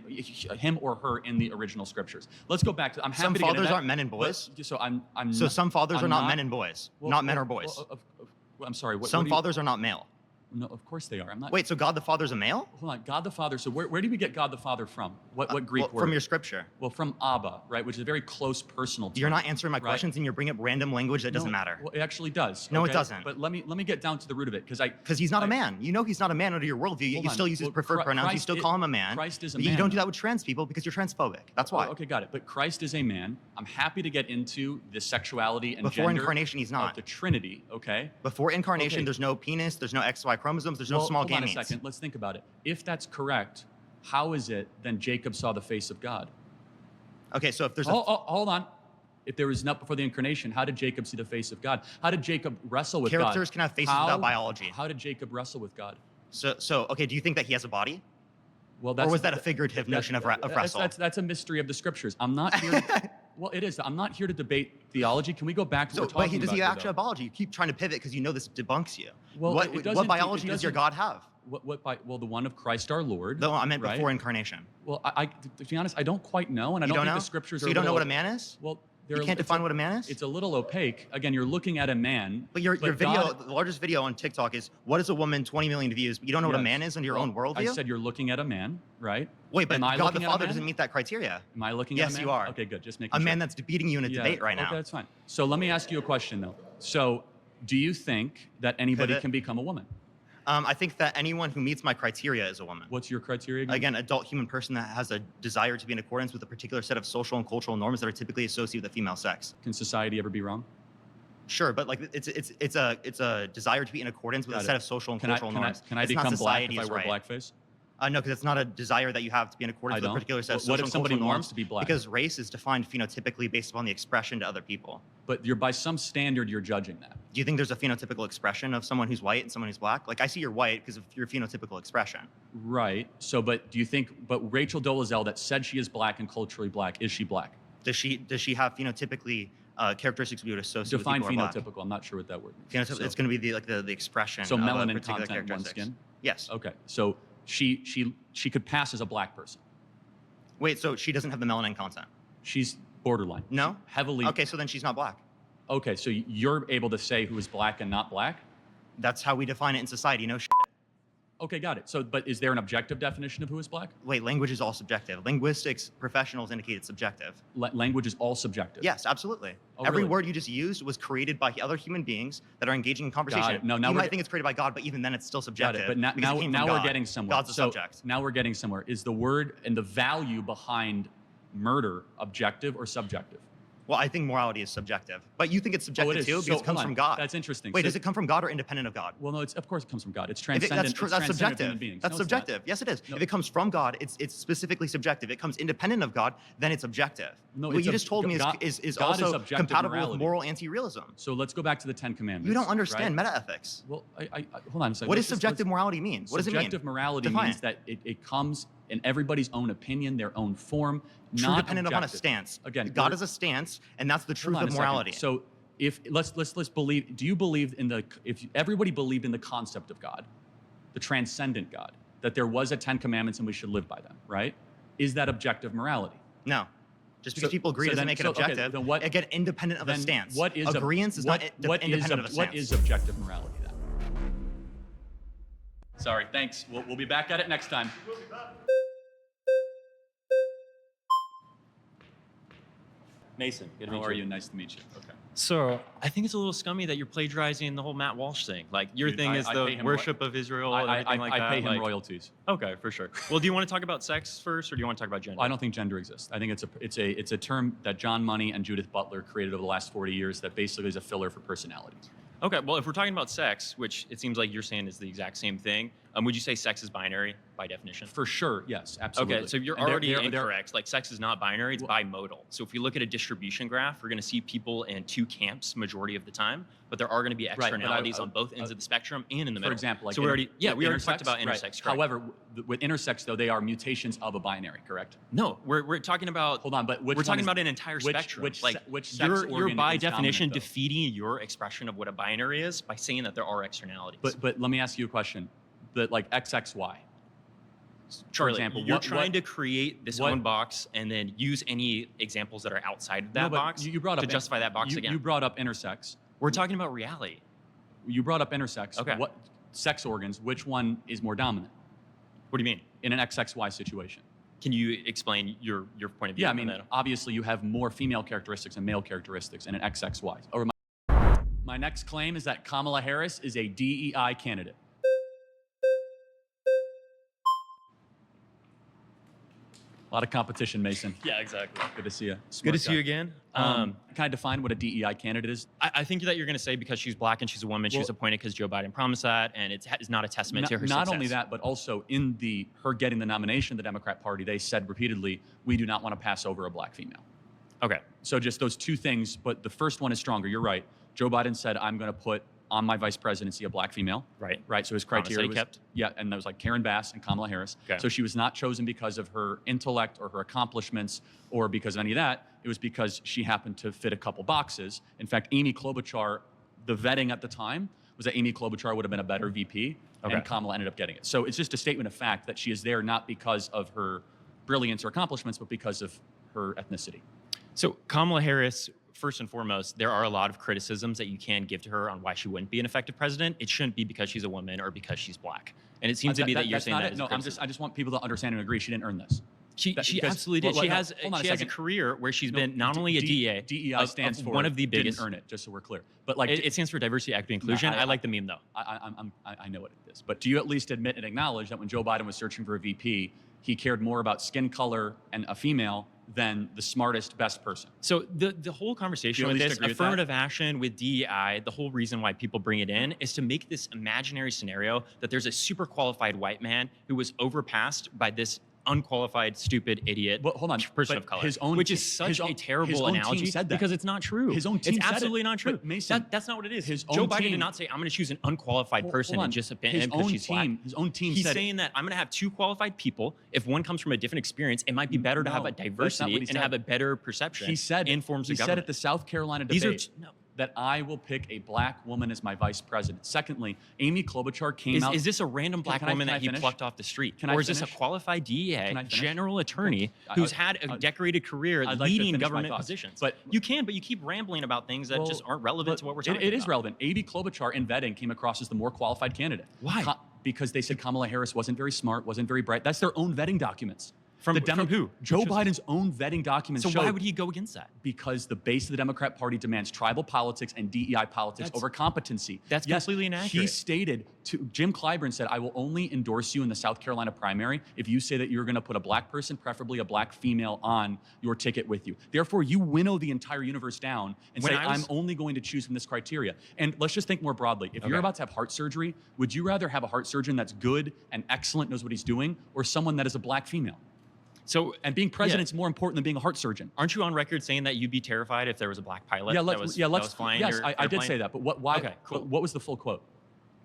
or her in the original scriptures. Let's go back to, I'm happy Some to get into fathers that, aren't men and boys. but- So I'm So not- some fathers I'm are not men and boys, not men or boys. I'm sorry. What, Some what do you- fathers are not male. No, of course they are. I'm not. Wait, so God the Father's a male? Hold on. God the Father. So where do we get God the Father from? What Greek Well, word? from your scripture. Well, from Abba, right? Which is a very close personal term. You're not answering my right? questions, and you're bringing up random language that doesn't No, matter. Well, it actually does. No, it okay? doesn't. But let me get down to the root of it, because he's not a man. You know he's not a man under your worldview. Yet Hold you on. still use his Well, preferred pronouns. You Christ still i- call him a man. Christ is a but man, You don't do though. that with trans people because you're transphobic. That's why. Okay, got it. But Christ is a man. I'm happy to get into the sexuality and Before gender incarnation, he's of not. the Trinity. Okay. Before incarnation, Okay. there's no penis, there's no XY chromosomes, there's no Well, small hold on a gametes. second. Let's think about it. If that's correct, how is it then Jacob saw the face of God? Okay, so if there's Hold on. If there was not before the incarnation, how did Jacob see the face of God? How did Jacob wrestle with God? Characters can have faces without biology. How did Jacob wrestle with God? So okay, do you think that he has a body? Well, Or was that a figurative notion of wrestle? That's a mystery of the scriptures. I'm not here. Well, it is. I'm not here to debate theology. Can we go back to So, what we're talking does about? he here, actually though? have biology? You keep trying to pivot because you know this debunks you. Well, what, it what doesn't- biology it does your doesn't- God have? Well, the one of Christ our Lord. No, I meant right? before incarnation. Well, to be honest, I don't quite know, and I You don't don't think know? the scriptures So are you don't know what a little- man is? Well, You can't define what a man is? It's a little opaque. Again, you're looking at a man. But your video, the largest video on TikTok is, what is a woman, 20 million views, but you don't know what a man is in your own worldview? I said you're looking at a man, right? Wait, but Am I God the looking at a Father man? doesn't meet that criteria. Am I looking at a man? Yes, you are. Okay, good. Just making A sure. man that's beating you in a debate right now. Okay, that's fine. So let me ask you a question, though. So do you think that anybody can become a woman? I think that anyone who meets my criteria is a woman. What's your criteria again? Again, adult human person that has a desire to be in accordance with a particular set of social and cultural norms that are typically associated with the female sex. Can society ever be wrong? Sure, but like it's a desire to be in accordance with a set of social and cultural norms. Can I It's not become black if I society's wear right. blackface? No, because it's not a desire that you have to be in accordance with a particular set of social What if and somebody cultural wants norms. to be black? Because race is defined phenotypically based upon the expression to other people. But you're by some standard you're judging that. Do you think there's a phenotypical expression of someone who's white and someone who's black? Like I see you're white because of your phenotypical expression. Right. So, but do you think? But Rachel Dolezal that said she is black and culturally black, is she black? Does she have phenotypically characteristics we would associate Define with people who are phenotypical. I'm not sure what that word means. Phenotypical. It's going to be the expression. So of a melanin particular content, one characteristics. skin. Yes. Okay. So she could pass as a black person. Wait. So she doesn't have the melanin content. She's borderline. No. Heavily. Okay. So then she's not black. Okay. So you're able to say who is black and not black? That's how we define it in society. No shit. Okay, got it. So, but is there an objective definition of who is black? Wait, language is all subjective. Linguistics professionals indicate it's subjective. Language is all subjective. Yes, absolutely. Oh, Every really? word you just used was created by other human beings that are engaging in conversation. No, now you we're might think it's created by God, but even then it's still Got subjective. it. But now, because it came from we're God. getting somewhere. God's a So subject. now we're getting somewhere. Is the word and the value behind murder objective or subjective? Well, I think morality is subjective. But you think it's subjective is. too So, because it comes hold on. from God. That's interesting. Wait, So- does it come from God or independent of God? Well, no, of course it comes from God. It's If transcendent. that's true, it's that's transcendent subjective. human beings. That's No, it's not. subjective. Yes, it is. No. If it comes from God, it's specifically subjective. If it comes independent of God, then it's objective. No, what it's you just told me God- is God is also objective compatible morality. with moral anti-realism. So let's go back to the Ten Commandments. You don't understand right? metaethics. Well, hold on a second. What Let's does just- subjective let's- morality mean? What does it mean? Subjective morality Define means it. that it comes in everybody's own opinion, their own form, True not dependent upon a objective. stance. Again, God we're- is a stance, and that's the Hold truth on a of second. morality. So if let's believe. Do you believe in the? If everybody believed in the concept of God, the transcendent God, that there was a Ten Commandments and we should live by them, right? Is that objective morality? No. Just because So- people agree so doesn't then- make it so, okay, objective. then what- Again, independent of a Then stance. What is Agreeance is not independent of a stance. What is objective morality then? Sorry, thanks. We'll be back at it next time. Mason, good to meet How are you? Nice to meet you. Okay. So I think it's a little scummy that you're plagiarizing the whole Matt Walsh thing. Like your Dude, thing I is pay the him worship of Israel and everything like that. I pay him like- royalties. Okay, for sure. Well, do you want to talk about sex first, or do you want to talk about gender? I don't think gender exists. I think it's a term that John Money and Judith Butler created over the last 40 years that basically is a filler for personality. Okay, well, if we're talking about sex, which it seems like you're saying is the exact same thing, would you say sex is binary by definition? For sure, yes, absolutely. Okay, so you're And they're- already they're- incorrect. Like sex is not binary, it's bimodal. So if we look at a distribution graph, we're going to see people in two camps majority of the time, but there are going to be but I- externalities on both ends of the spectrum and in the middle. For example, like so we already intersex, talked about right. intersex. Correct. However, with intersex though, they are mutations of a binary, correct? No, we're talking about. Hold on, but which we're one talking is- about an entire which- spectrum. which like se- which sex you're organ by is definition dominant, though? defeating your expression of what a binary is by saying that there are externalities. But let me ask you a question. That like XXY. Charlie, for example, you're what- trying to create this what- own box and then use any examples that are outside of that No, but box you brought to up justify that box you, again. You brought up intersex. We're talking about reality. You brought up intersex. Okay. What sex organs? Which one is more dominant What do you mean? in an XXY situation? Can you explain your point of view? Yeah, I on mean, that? obviously you have more female characteristics and male characteristics in an XXY. Or my next claim is that Kamala Harris is a DEI candidate. A lot of competition, Mason. Yeah, exactly. Good to see you. Good Smart to see guy. you again. Can I define what a DEI candidate is? I think that you're going to say because she's black and she's a woman, she was appointed because Joe Biden promised that, and it's not a testament to her Not success. only that, but also in her getting the nomination of the Democrat Party, they said repeatedly, we do not want to pass over a black female. Okay. So just those two things, but the first one is stronger. You're right. Joe Biden said, I'm going to put on my vice presidency a black female. Right. Right. So his Promise that criteria he was kept. Yeah, and that was like Karen Bass and Kamala Harris. Okay. So she was not chosen because of her intellect or her accomplishments or because of any of that. It was because she happened to fit a couple boxes. In fact, Amy Klobuchar, the vetting at the time was that Amy Klobuchar would have been a better VP, Okay. and Kamala ended up getting it. So it's just a statement of fact that she is there not because of her brilliance or accomplishments, but because of her ethnicity. So Kamala Harris, first and foremost, there are a lot of criticisms that you can give to her on why she wouldn't be an effective president. It shouldn't be because she's a woman or because she's black. And it seems to be that you're saying that. No, I just want people to understand and agree she didn't earn this. She absolutely did. She has a career where she's been not only a DEA. DEI stands for one of the biggest. Didn't earn it, just so we're clear. But like it stands for diversity, equity, inclusion. I like the meme though. I know what it is. But do you at least admit and acknowledge that when Joe Biden was searching for a VP, he cared more about skin color and a female than the smartest, best person? So the whole conversation with this affirmative action with DEI, the whole reason why people bring it in is to make this imaginary scenario that there's a super qualified white man who was overpassed by this unqualified, stupid, idiot person of color, which is such a terrible analogy because it's not true. His own team it's absolutely not true. Mason, that's not what it is. Joe Biden did not say, I'm going to choose an unqualified person and just because she's black. His own team He's saying that I'm going to have two qualified people. If one comes from a different experience, it might be better to have a diversity and have a better perception in forms of government. He said at the South Carolina debate that I will pick a black woman as my vice president. Secondly, Amy Klobuchar came out. Is this a random black woman that he plucked off the street? Or is this a qualified DEA general attorney who's had a decorated career leading government positions? But you keep rambling about things that just aren't relevant to what we're talking about. It is relevant. Amy Klobuchar in vetting came across as the more qualified candidate. Why? Because they said Kamala Harris wasn't very smart, wasn't very bright. That's their own vetting documents. From who? Joe Biden's own vetting documents. So why would he go against that? Because the base of the Democrat Party demands tribal politics and DEI politics over competency. That's completely inaccurate. He stated to Jim Clyburn said, I will only endorse you in the South Carolina primary if you say that you're going to put a black person, preferably a black female, on your ticket with you. Therefore, you winnow the entire universe down and say, I'm only going to choose from this criteria. And let's just think more broadly. If you're about to have heart surgery, would you rather have a heart surgeon that's good and excellent, knows what he's doing, or someone that is a black female? So, and being president's more important than being a heart surgeon. Aren't you on record saying that you'd be terrified if there was a black pilot that was flying? Yes, I did say that. But why? Okay, cool. What was the full quote?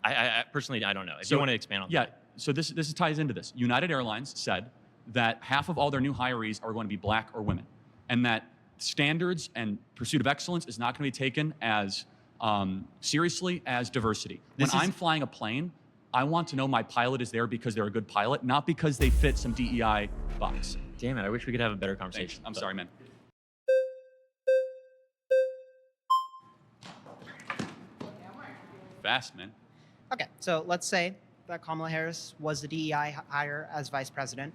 I personally, I don't know. If you want to expand on that. Yeah, so this ties into this. United Airlines said that half of all their new hirees are going to be black or women, and that standards and pursuit of excellence is not going to be taken as seriously as diversity. When I'm flying a plane, I want to know my pilot is there because they're a good pilot, not because they fit some DEI box. Damn it, I wish we could have a better conversation. I'm sorry, man. Fast, man. Okay, so let's say that Kamala Harris was the DEI hire as vice president.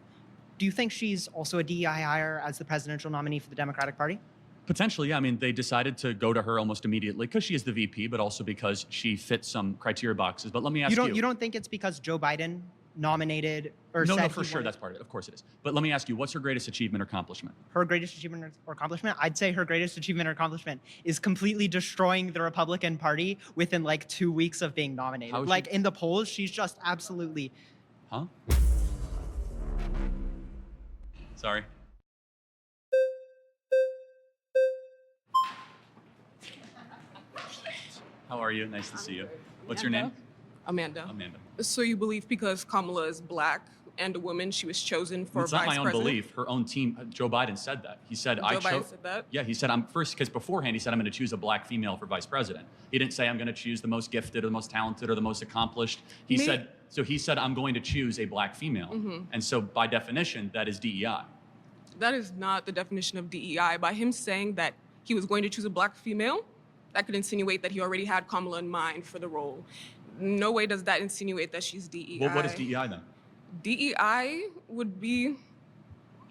Do you think she's also a DEI hire as the presidential nominee for the Democratic Party? Potentially, yeah. I mean, they decided to go to her almost immediately because she is the VP, but also because she fits some criteria boxes. But let me ask you. You don't think it's because Joe Biden nominated or No, said no, for sure, that's part of it. Of course it is. But let me ask you, what's her greatest achievement or accomplishment? Her greatest achievement or accomplishment? I'd say her greatest achievement or accomplishment is completely destroying the Republican Party within like 2 weeks of being nominated. Like in the polls, she's just absolutely. Huh? Sorry. How are you? Nice to see you. What's your name? Amanda. Amanda. So you believe because Kamala is black and a woman, she was chosen for It's vice not my own president? belief. Her own team, Joe Biden said that. He said, Joe Biden said that? Yeah, he said, I'm first, because beforehand he said, I'm going to choose a black female for vice president. He didn't say, I'm going to choose the most gifted or the most talented or the most accomplished. He said, I'm going to choose a black female. Mhm. And so by definition, that is DEI. That is not the definition of DEI. By him saying that he was going to choose a black female, that could insinuate that he already had Kamala in mind for the role. No way does that insinuate that she's DEI. Well, what is DEI then? DEI would be,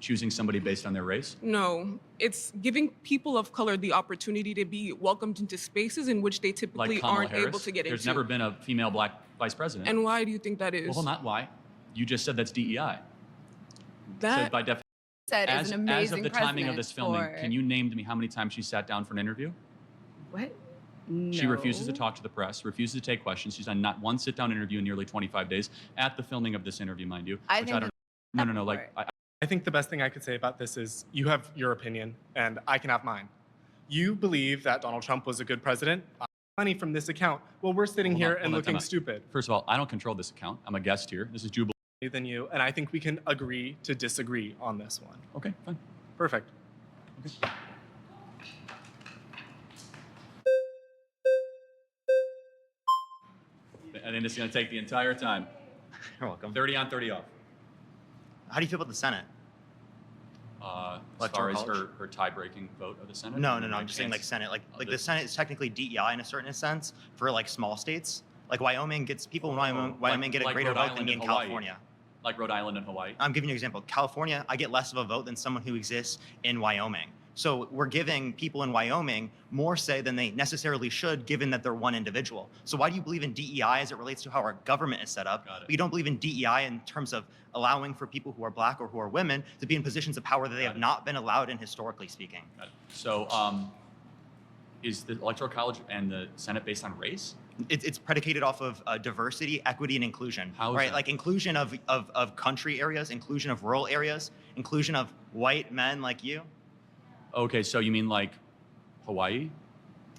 Choosing somebody based on their race? no, it's giving people of color the opportunity to be welcomed into spaces in which they typically Like Kamala aren't Harris? able to get There's into. never been a female black vice president. And why do you think that is? Well, not why. You just said that's DEI. That So by definition, Is an amazing as of the timing of president this filming, for- can you name to me how many times she sat down for an interview? What? She refuses to talk to the press, refuses to take questions. She's done not one sit-down interview in nearly 25 days at the filming of this interview, mind you. I which think don't. No. Like, I think the best thing I could say about this is you have your opinion and I can have mine. You believe that Donald Trump was a good president. I have money from this account. Well, we're sitting here and looking stupid. First of all, I don't control this account. I'm a guest here. This is Jubilee. Than you, and I think we can agree to disagree on this one. Okay, fine. Perfect. Okay. I think it's going to take the entire time. You're welcome. 30 on, 30 off. How do you feel about the Senate? As far as her tie-breaking vote of the Senate? No. I'm just saying like Senate. Like the Senate is technically DEI in a certain sense for like small states. Like Wyoming gets people in Wyoming get a greater vote than me in California. Like Rhode Island and Hawaii? I'm giving you an example. California, I get less of a vote than someone who exists in Wyoming. So we're giving people in Wyoming more say than they necessarily should, given that they're one individual. So why do you believe in DEI as it relates to how our government is set up, but you don't believe in DEI in terms of allowing for people who are black or who are women to be in positions of power that they have not been allowed in, historically speaking? So is the Electoral College and the Senate based on race? It's predicated off of diversity, equity, and inclusion. How is right? that? Like inclusion of country areas, inclusion of rural areas, inclusion of white men like you. Okay, so you mean like Hawaii?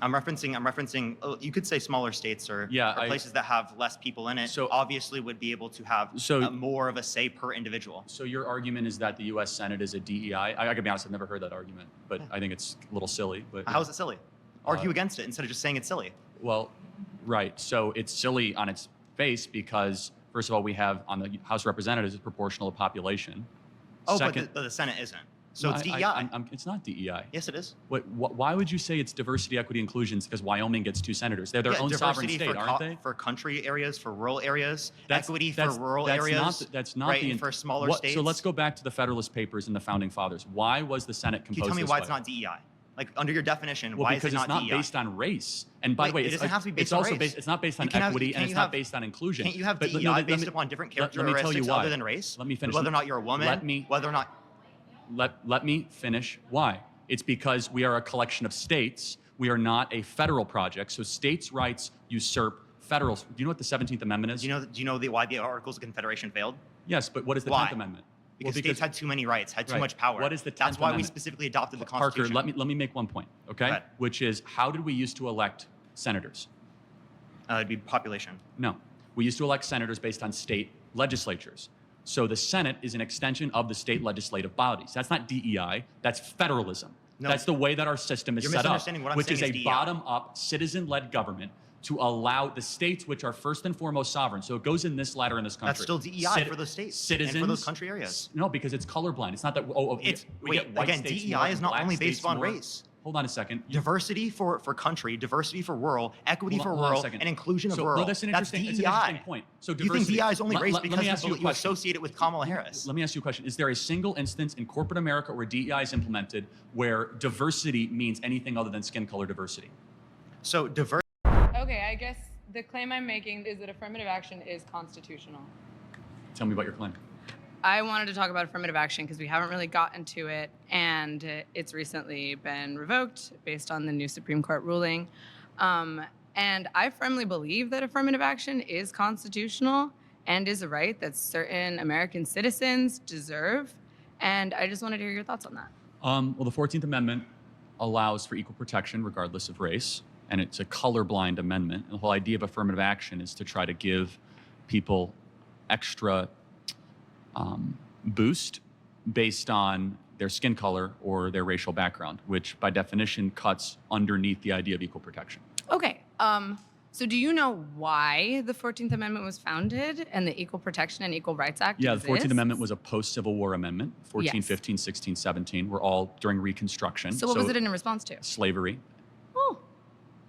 I'm referencing. You could say smaller states or places that have less people in it. So obviously would be able to have more of a say per individual. So your argument is that the U.S. Senate is a DEI. I gotta be honest, I've never heard that argument, but I think it's a little silly. But how is it silly? Argue against it instead of just saying it's silly. Well, right. So it's silly on its face because first of all, we have on the House of Representatives it's proportional to population. Oh, Second, but the Senate isn't. So no, it's DEI. It's not DEI. Yes, it is. Why would you say it's diversity, equity, inclusion? Because Wyoming gets 2 senators. They're their own sovereign state, aren't they? For country areas, for rural areas, equity for rural areas. That's not right, for smaller states. So let's go back to the Federalist Papers and the Founding Fathers. Why was the Senate composed? Can you tell me this why way? it's not DEI? Like under your definition, well, why is it not DEI? Because it's not based on race. And by the way, it doesn't have to be based it's on also race. It's not based on equity and it's not based on inclusion. Can't you have DEI based upon different characteristics other than race? Let me finish. Whether or not you're a woman, whether or not. Let me finish. Why? It's because we are a collection of states. We are not a federal project. So states' rights usurp federal. Do you know what the 17th Amendment is? Do you know why the Articles of Confederation failed? Yes, but what is the 10th Amendment? Because states had too many rights, had too much power. What is the 10th That's why Amendment? we specifically adopted the Constitution. Parker, let me make one point, okay? Which is, how did we used to elect senators? It'd be population. No, we used to elect senators based on state legislatures. So the Senate is an extension of the state legislative bodies. That's not DEI, that's federalism. No. That's the way that our system is You're set up, misunderstanding what I'm which saying is a DEI. bottom-up, citizen-led government to allow the states, which are first and foremost sovereign. So it goes in this ladder in this country. That's still DEI for those states citizens, and for those country areas. No, because it's colorblind. It's not that, we get white again, states DEI more is and not black only based states on more. race. Hold on a second. Diversity for country, diversity for rural, equity for Hold on a rural, second. and inclusion of So, rural. no, that's an interesting point. So you think DEI is only race let me because ask you a you question. associate it with Kamala Harris? Let me ask you a question. Is there a single instance in corporate America where DEI is implemented where diversity means anything other than skin color diversity? So diversity. Okay, I guess the claim I'm making is that affirmative action is constitutional. Tell me about your claim. I wanted to talk about affirmative action because we haven't really gotten to it, and it's recently been revoked based on the new Supreme Court ruling. And I firmly believe that affirmative action is constitutional and is a right that certain American citizens deserve. And I just wanted to hear your thoughts on that. Well, the 14th Amendment allows for equal protection regardless of race, and it's a colorblind amendment. And the whole idea of affirmative action is to try to give people extra boost based on their skin color or their racial background, which by definition cuts underneath the idea of equal protection. Okay, so do you know why the 14th Amendment was founded and the Equal Protection and Equal Rights Act Yeah, exists? the 14th Amendment was a post-Civil War amendment. 14, Yes. 15, 16, 17 were all during Reconstruction. So what was it in response to? Slavery. Oh,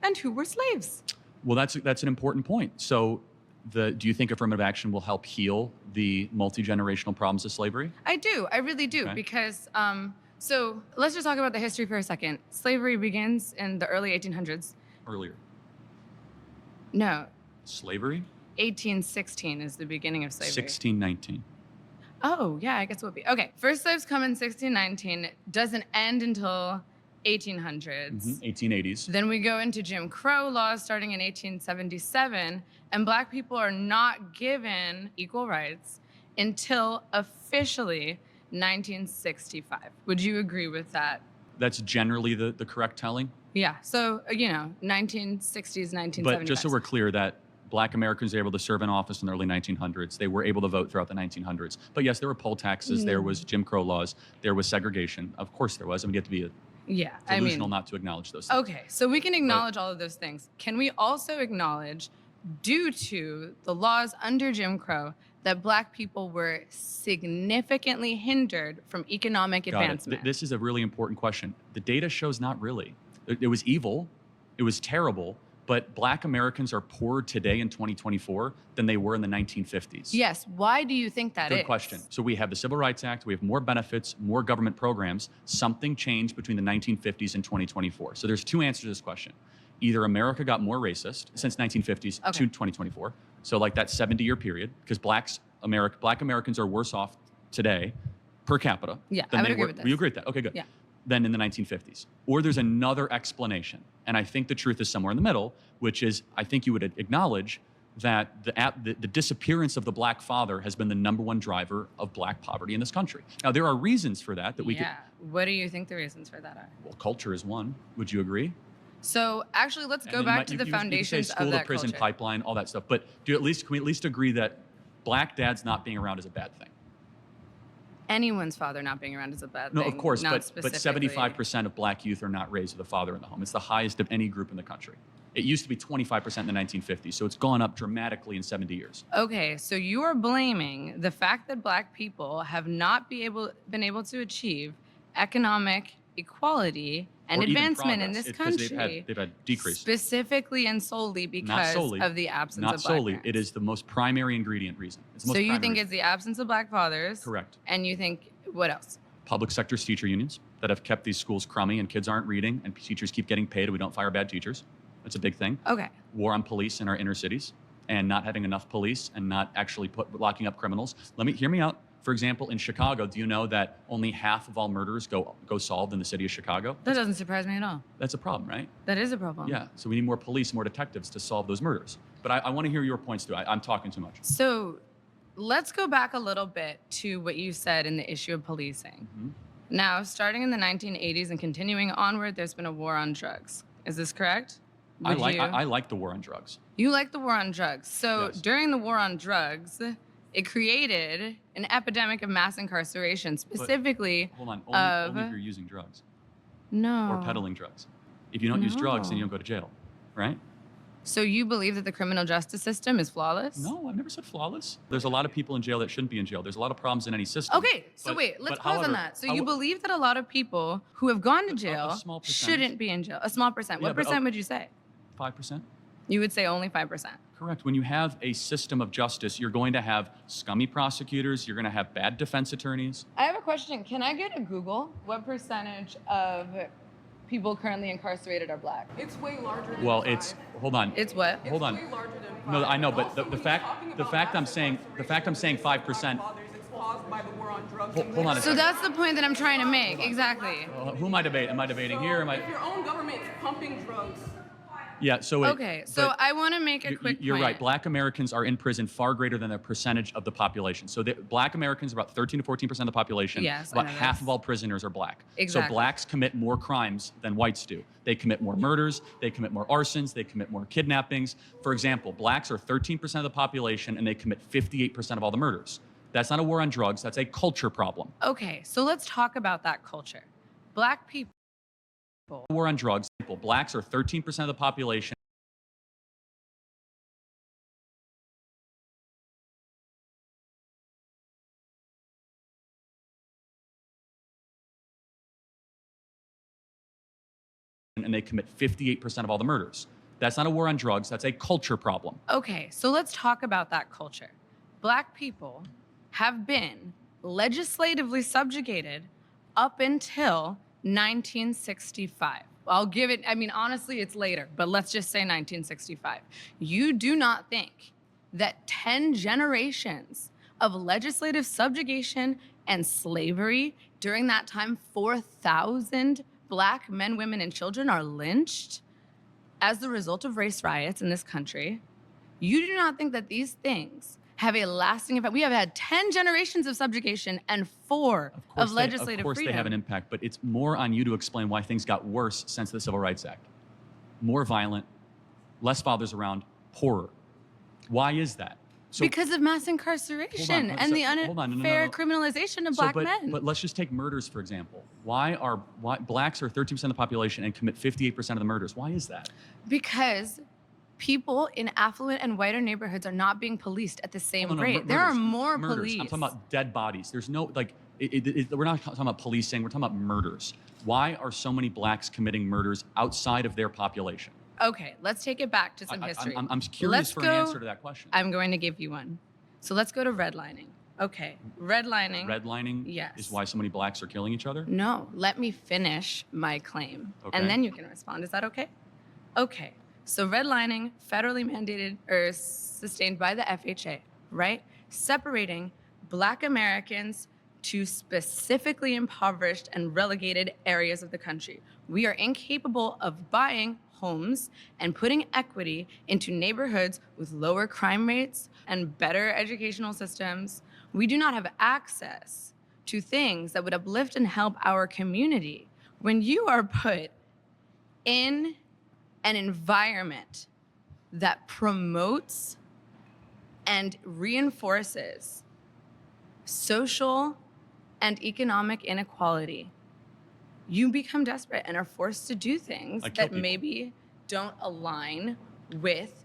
and who were slaves? Well, that's an important point. So do you think affirmative action will help heal the multi-generational problems of slavery? I do, I really do, Okay. because, so let's just talk about the history for a second. Slavery begins in the early 1800s. Earlier. No, Slavery? 1816 is the beginning of slavery. 1619. Oh, yeah, I guess it would be. Okay, first slaves come in 1619, doesn't end until 1800s. 1880s. Then we go into Jim Crow laws starting in 1877, and Black people are not given equal rights until officially 1965. Would you agree with that? That's generally the correct telling. Yeah, so, 1960s, 1970s. But just so we're clear that Black Americans were able to serve in office in the early 1900s. They were able to vote throughout the 1900s. But yes, there were poll taxes, there was Jim Crow laws, there was segregation. Of course there was. I mean, you have to be Yeah, delusional not to acknowledge those things. Okay, so we can acknowledge all of those things. Can we also acknowledge due to the laws under Jim Crow that Black people were significantly hindered from economic advancement? This is a really important question. The data shows not really. It was evil, it was terrible, but Black Americans are poorer today in 2024 than they were in the 1950s. Yes. Why do you think that is? Good question. So we have the Civil Rights Act, we have more benefits, more government programs. Something changed between the 1950s and 2024. So there's two answers to this question. Either America got more racist since 1950s to 2024, so like that 70-year period, because Black Americans are worse off today per capita. Yeah, than I would they agree were. with this. You agree with that? Okay, good. Yeah. Than in the 1950s. Or there's another explanation, and I think the truth is somewhere in the middle, which is I think you would acknowledge that the disappearance of the Black father has been the #1 driver of Black poverty in this country. Now, there are reasons for that we could. What do you think the reasons for that are? Well, culture is one. Would you agree? So actually, let's go back to the foundations you can say school of that to prison culture. pipeline, all that stuff. But can we at least agree that Black dads not being around is a bad thing? Anyone's father not being around is a bad No, thing. of course, not but specifically. 75% of Black youth are not raised with a father in the home. It's the highest of any group in the country. It used to be 25% in the 1950s, so it's gone up dramatically in 70 years. Okay, so you are blaming the fact that Black people have not been able to achieve economic equality and Or even advancement in progress. this It's 'cause country. They've had decrease. Specifically and solely because of the absence Not of Black solely. parents. It is the most primary ingredient reason. It's the most So you primary think reason. it's the absence of Black fathers? Correct. And you think what else? Public sector's teacher unions that have kept these schools crummy and kids aren't reading and teachers keep getting paid and we don't fire bad teachers. That's a big thing. Okay. War on police in our inner cities and not having enough police and not actually locking up criminals. Hear me out. For example, in Chicago, do you know that only half of all murders go solved in the city of Chicago? That doesn't surprise me at all. That's a problem, right? That is a problem. Yeah. So we need more police, more detectives to solve those murders. But I want to hear your points too. I'm talking too much. So let's go back a little bit to what you said in the issue of policing. Mm-hmm. Now, starting in the 1980s and continuing onward, there's been a war on drugs. Is this correct? I like the war on drugs. You like the war on drugs. So Yes. during the war on drugs, it created an epidemic of mass incarceration, specifically Hold on. of Only if you're using drugs no. or peddling drugs. If you don't use drugs, then you don't go to jail, right? So you believe that the criminal justice system is flawless? No, I've never said flawless. There's a lot of people in jail that shouldn't be in jail. There's a lot of problems in any system. Okay, so wait, let's pause however, on that. So you believe that a lot of people who have gone to jail small percentage. shouldn't be in jail? A small percent. Yeah, What but, percent would you say? 5%? You would say only 5%. Correct. When you have a system of justice, you're going to have scummy prosecutors, you're going to have bad defense attorneys. I have a question. Can I get a Google? What percentage of people currently incarcerated are Black? It's way larger than Well, five. it's hold on. It's what? Hold on. Way larger than five. No, I know, but Also, the when fact you're talking the about fact I'm mass saying the fact I'm saying 5%. fathers, it's caused by the war on drugs. Hold on a So second. that's the point that I'm trying to make. Exactly. Who am I debating? Am I debating here? Am I? If your own government is pumping drugs. Yeah. So Okay, so but- I want to make a quick You're point. right. Black Americans are in prison far greater than the percentage of the population. So Black Americans are about 13 to 14% of the population. Yes, I About know half this. of all prisoners are Black. Exactly. So Blacks commit more crimes than whites do. They commit more murders. They commit more arsons. They commit more kidnappings. For example, Blacks are 13% of the population and they commit 58% of all the murders. That's not a war on drugs. That's a culture problem. Okay, so let's talk about that culture. Black people. War on drugs. Blacks are 13% of the population. And they commit 58% of all the murders. That's not a war on drugs. That's a culture problem. Okay, so let's talk about that culture. Black people have been legislatively subjugated up until 1965. I'll give it, I mean, honestly, it's later, but let's just say 1965. You do not think that 10 generations of legislative subjugation and slavery during that time, 4,000 Black men, women, and children are lynched as the result of race riots in this country? You do not think that these things have a lasting effect? We have had 10 generations of subjugation and 4 of legislative Of course freedom. they have an impact, but it's more on you to explain why things got worse since the Civil Rights Act. More violent, less fathers around, poorer. Why is that? So, because of mass incarceration and the unfair criminalization of Black men. But let's just take murders, for example. Why Blacks are 13% of the population and commit 58% of the murders? Why is that? Because People in affluent and whiter neighborhoods are not being policed at the same rate. There murders. are more Murders. police. I'm talking about dead bodies. There's no, like, we're not talking about policing, we're talking about murders. Why are so many blacks committing murders outside of their population? Okay, let's take it back to some history. I'm curious for an answer to that question. I'm going to give you one. So let's go to redlining. Okay, redlining. Redlining Yes. is why so many blacks are killing each other? No, let me finish my claim. Okay. And then you can respond. Is that okay? Okay. So redlining, federally mandated or sustained by the FHA, right? Separating Black Americans to specifically impoverished and relegated areas of the country. We are incapable of buying homes and putting equity into neighborhoods with lower crime rates and better educational systems. We do not have access to things that would uplift and help our community. When you are put in an environment that promotes and reinforces social and economic inequality, you become desperate and are forced to do things that maybe don't align with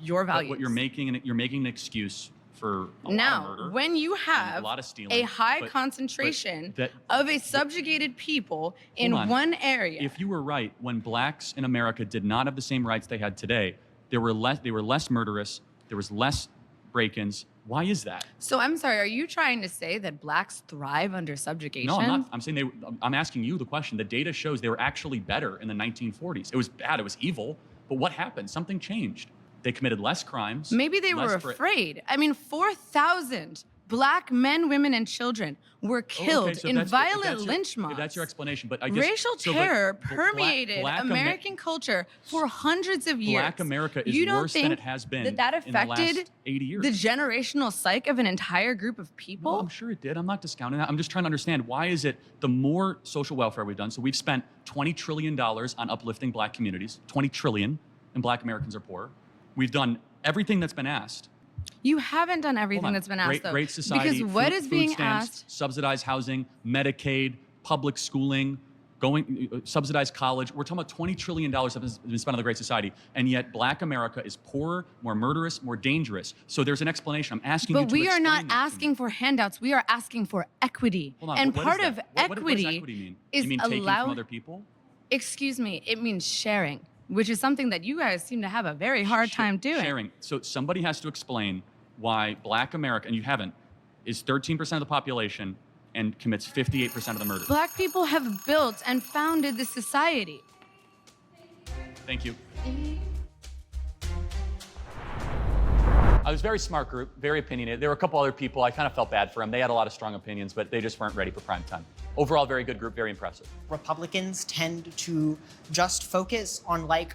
your values. But what you're making an excuse for a lot of Now, murder, when you have a lot of stealing, a high but concentration that- of a subjugated people in Hold on. one area. If you were right, when blacks in America did not have the same rights they had today, they were less murderous, there was less break-ins. Why is that? So I'm sorry, are you trying to say that blacks thrive under subjugation? No, I'm not. I'm saying I'm asking you the question. The data shows they were actually better in the 1940s. It was bad, it was evil, but what happened? Something changed. They committed less crimes. Maybe they were afraid. I mean, 4,000 Black men, women, and children were killed in violent lynch mobs. If that's your explanation, but I guess racial terror permeated American culture for hundreds of years. Black America is You don't worse than think it has been that in the last affected 80 years. the generational psyche of an entire group of people? No, I'm sure it did. I'm not discounting that. I'm just trying to understand, why is it the more social welfare we've done, so we've spent $20 trillion on uplifting Black communities, $20 trillion, and Black Americans are poor. We've done everything that's been asked. You haven't done everything that's been asked, though. Great society, because what is food being stamps, asked? subsidized housing, Medicaid, public schooling, subsidized college. We're talking about $20 trillion that has been spent on the Great Society, and yet Black America is poorer, more murderous, more dangerous. So there's an explanation. I'm asking you to But we are not explain that to me. asking for handouts. We are asking for equity. Hold on, And what part is of that? What equity does equity mean? is You mean taking allow- from other people? Excuse me, it means sharing, which is something that you guys seem to have a very hard time doing. Sharing. So somebody has to explain why Black America, and you haven't, is 13% of the population and commits 58% of the murders. Black people have built and founded this society. Thank you. I was a very smart group, very opinionated. There were a couple other people, I kind of felt bad for them. They had a lot of strong opinions, but they just weren't ready for prime time. Overall, very good group, very impressive. Republicans tend to just focus on like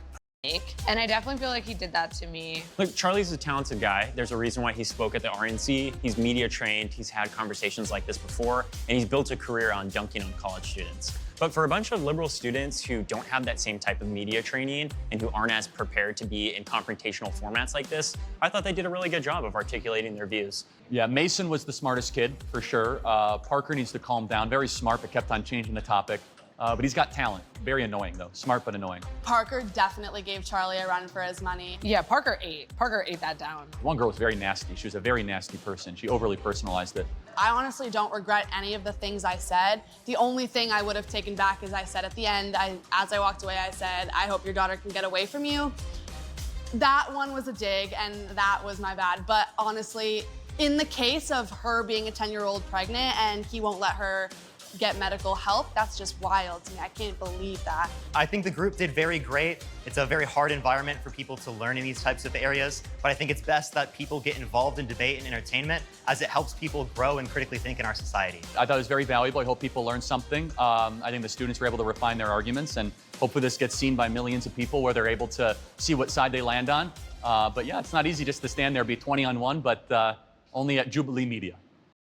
And I definitely feel like he did that to me. Look, Charlie's a talented guy. There's a reason why he spoke at the RNC. He's media trained, he's had conversations like this before, and he's built a career on dunking on college students. But for a bunch of liberal students who don't have that same type of media training and who aren't as prepared to be in confrontational formats like this, I thought they did a really good job of articulating their views. Yeah, Mason was the smartest kid, for sure. Parker needs to calm down. Very smart, but kept on changing the topic. But he's got talent. Very annoying, though. Smart, but annoying. Parker definitely gave Charlie a run for his money. Yeah, Parker ate that down. One girl was very nasty. She was a very nasty person. She overly personalized it. I honestly don't regret any of the things I said. The only thing I would have taken back is I said at the end, as I walked away, I said, I hope your daughter can get away from you. That one was a dig, and that was my bad. But honestly, in the case of her being a 10-year-old pregnant and he won't let her get medical help, that's just wild to me. I can't believe that. I think the group did very great. It's a very hard environment for people to learn in these types of areas, but I think it's best that people get involved in debate and entertainment as it helps people grow and critically think in our society. I thought it was very valuable. I hope people learned something. I think the students were able to refine their arguments, and hopefully this gets seen by millions of people where they're able to see what side they land on. But yeah, it's not easy just to stand there, be 20 on one, but only at Jubilee Media.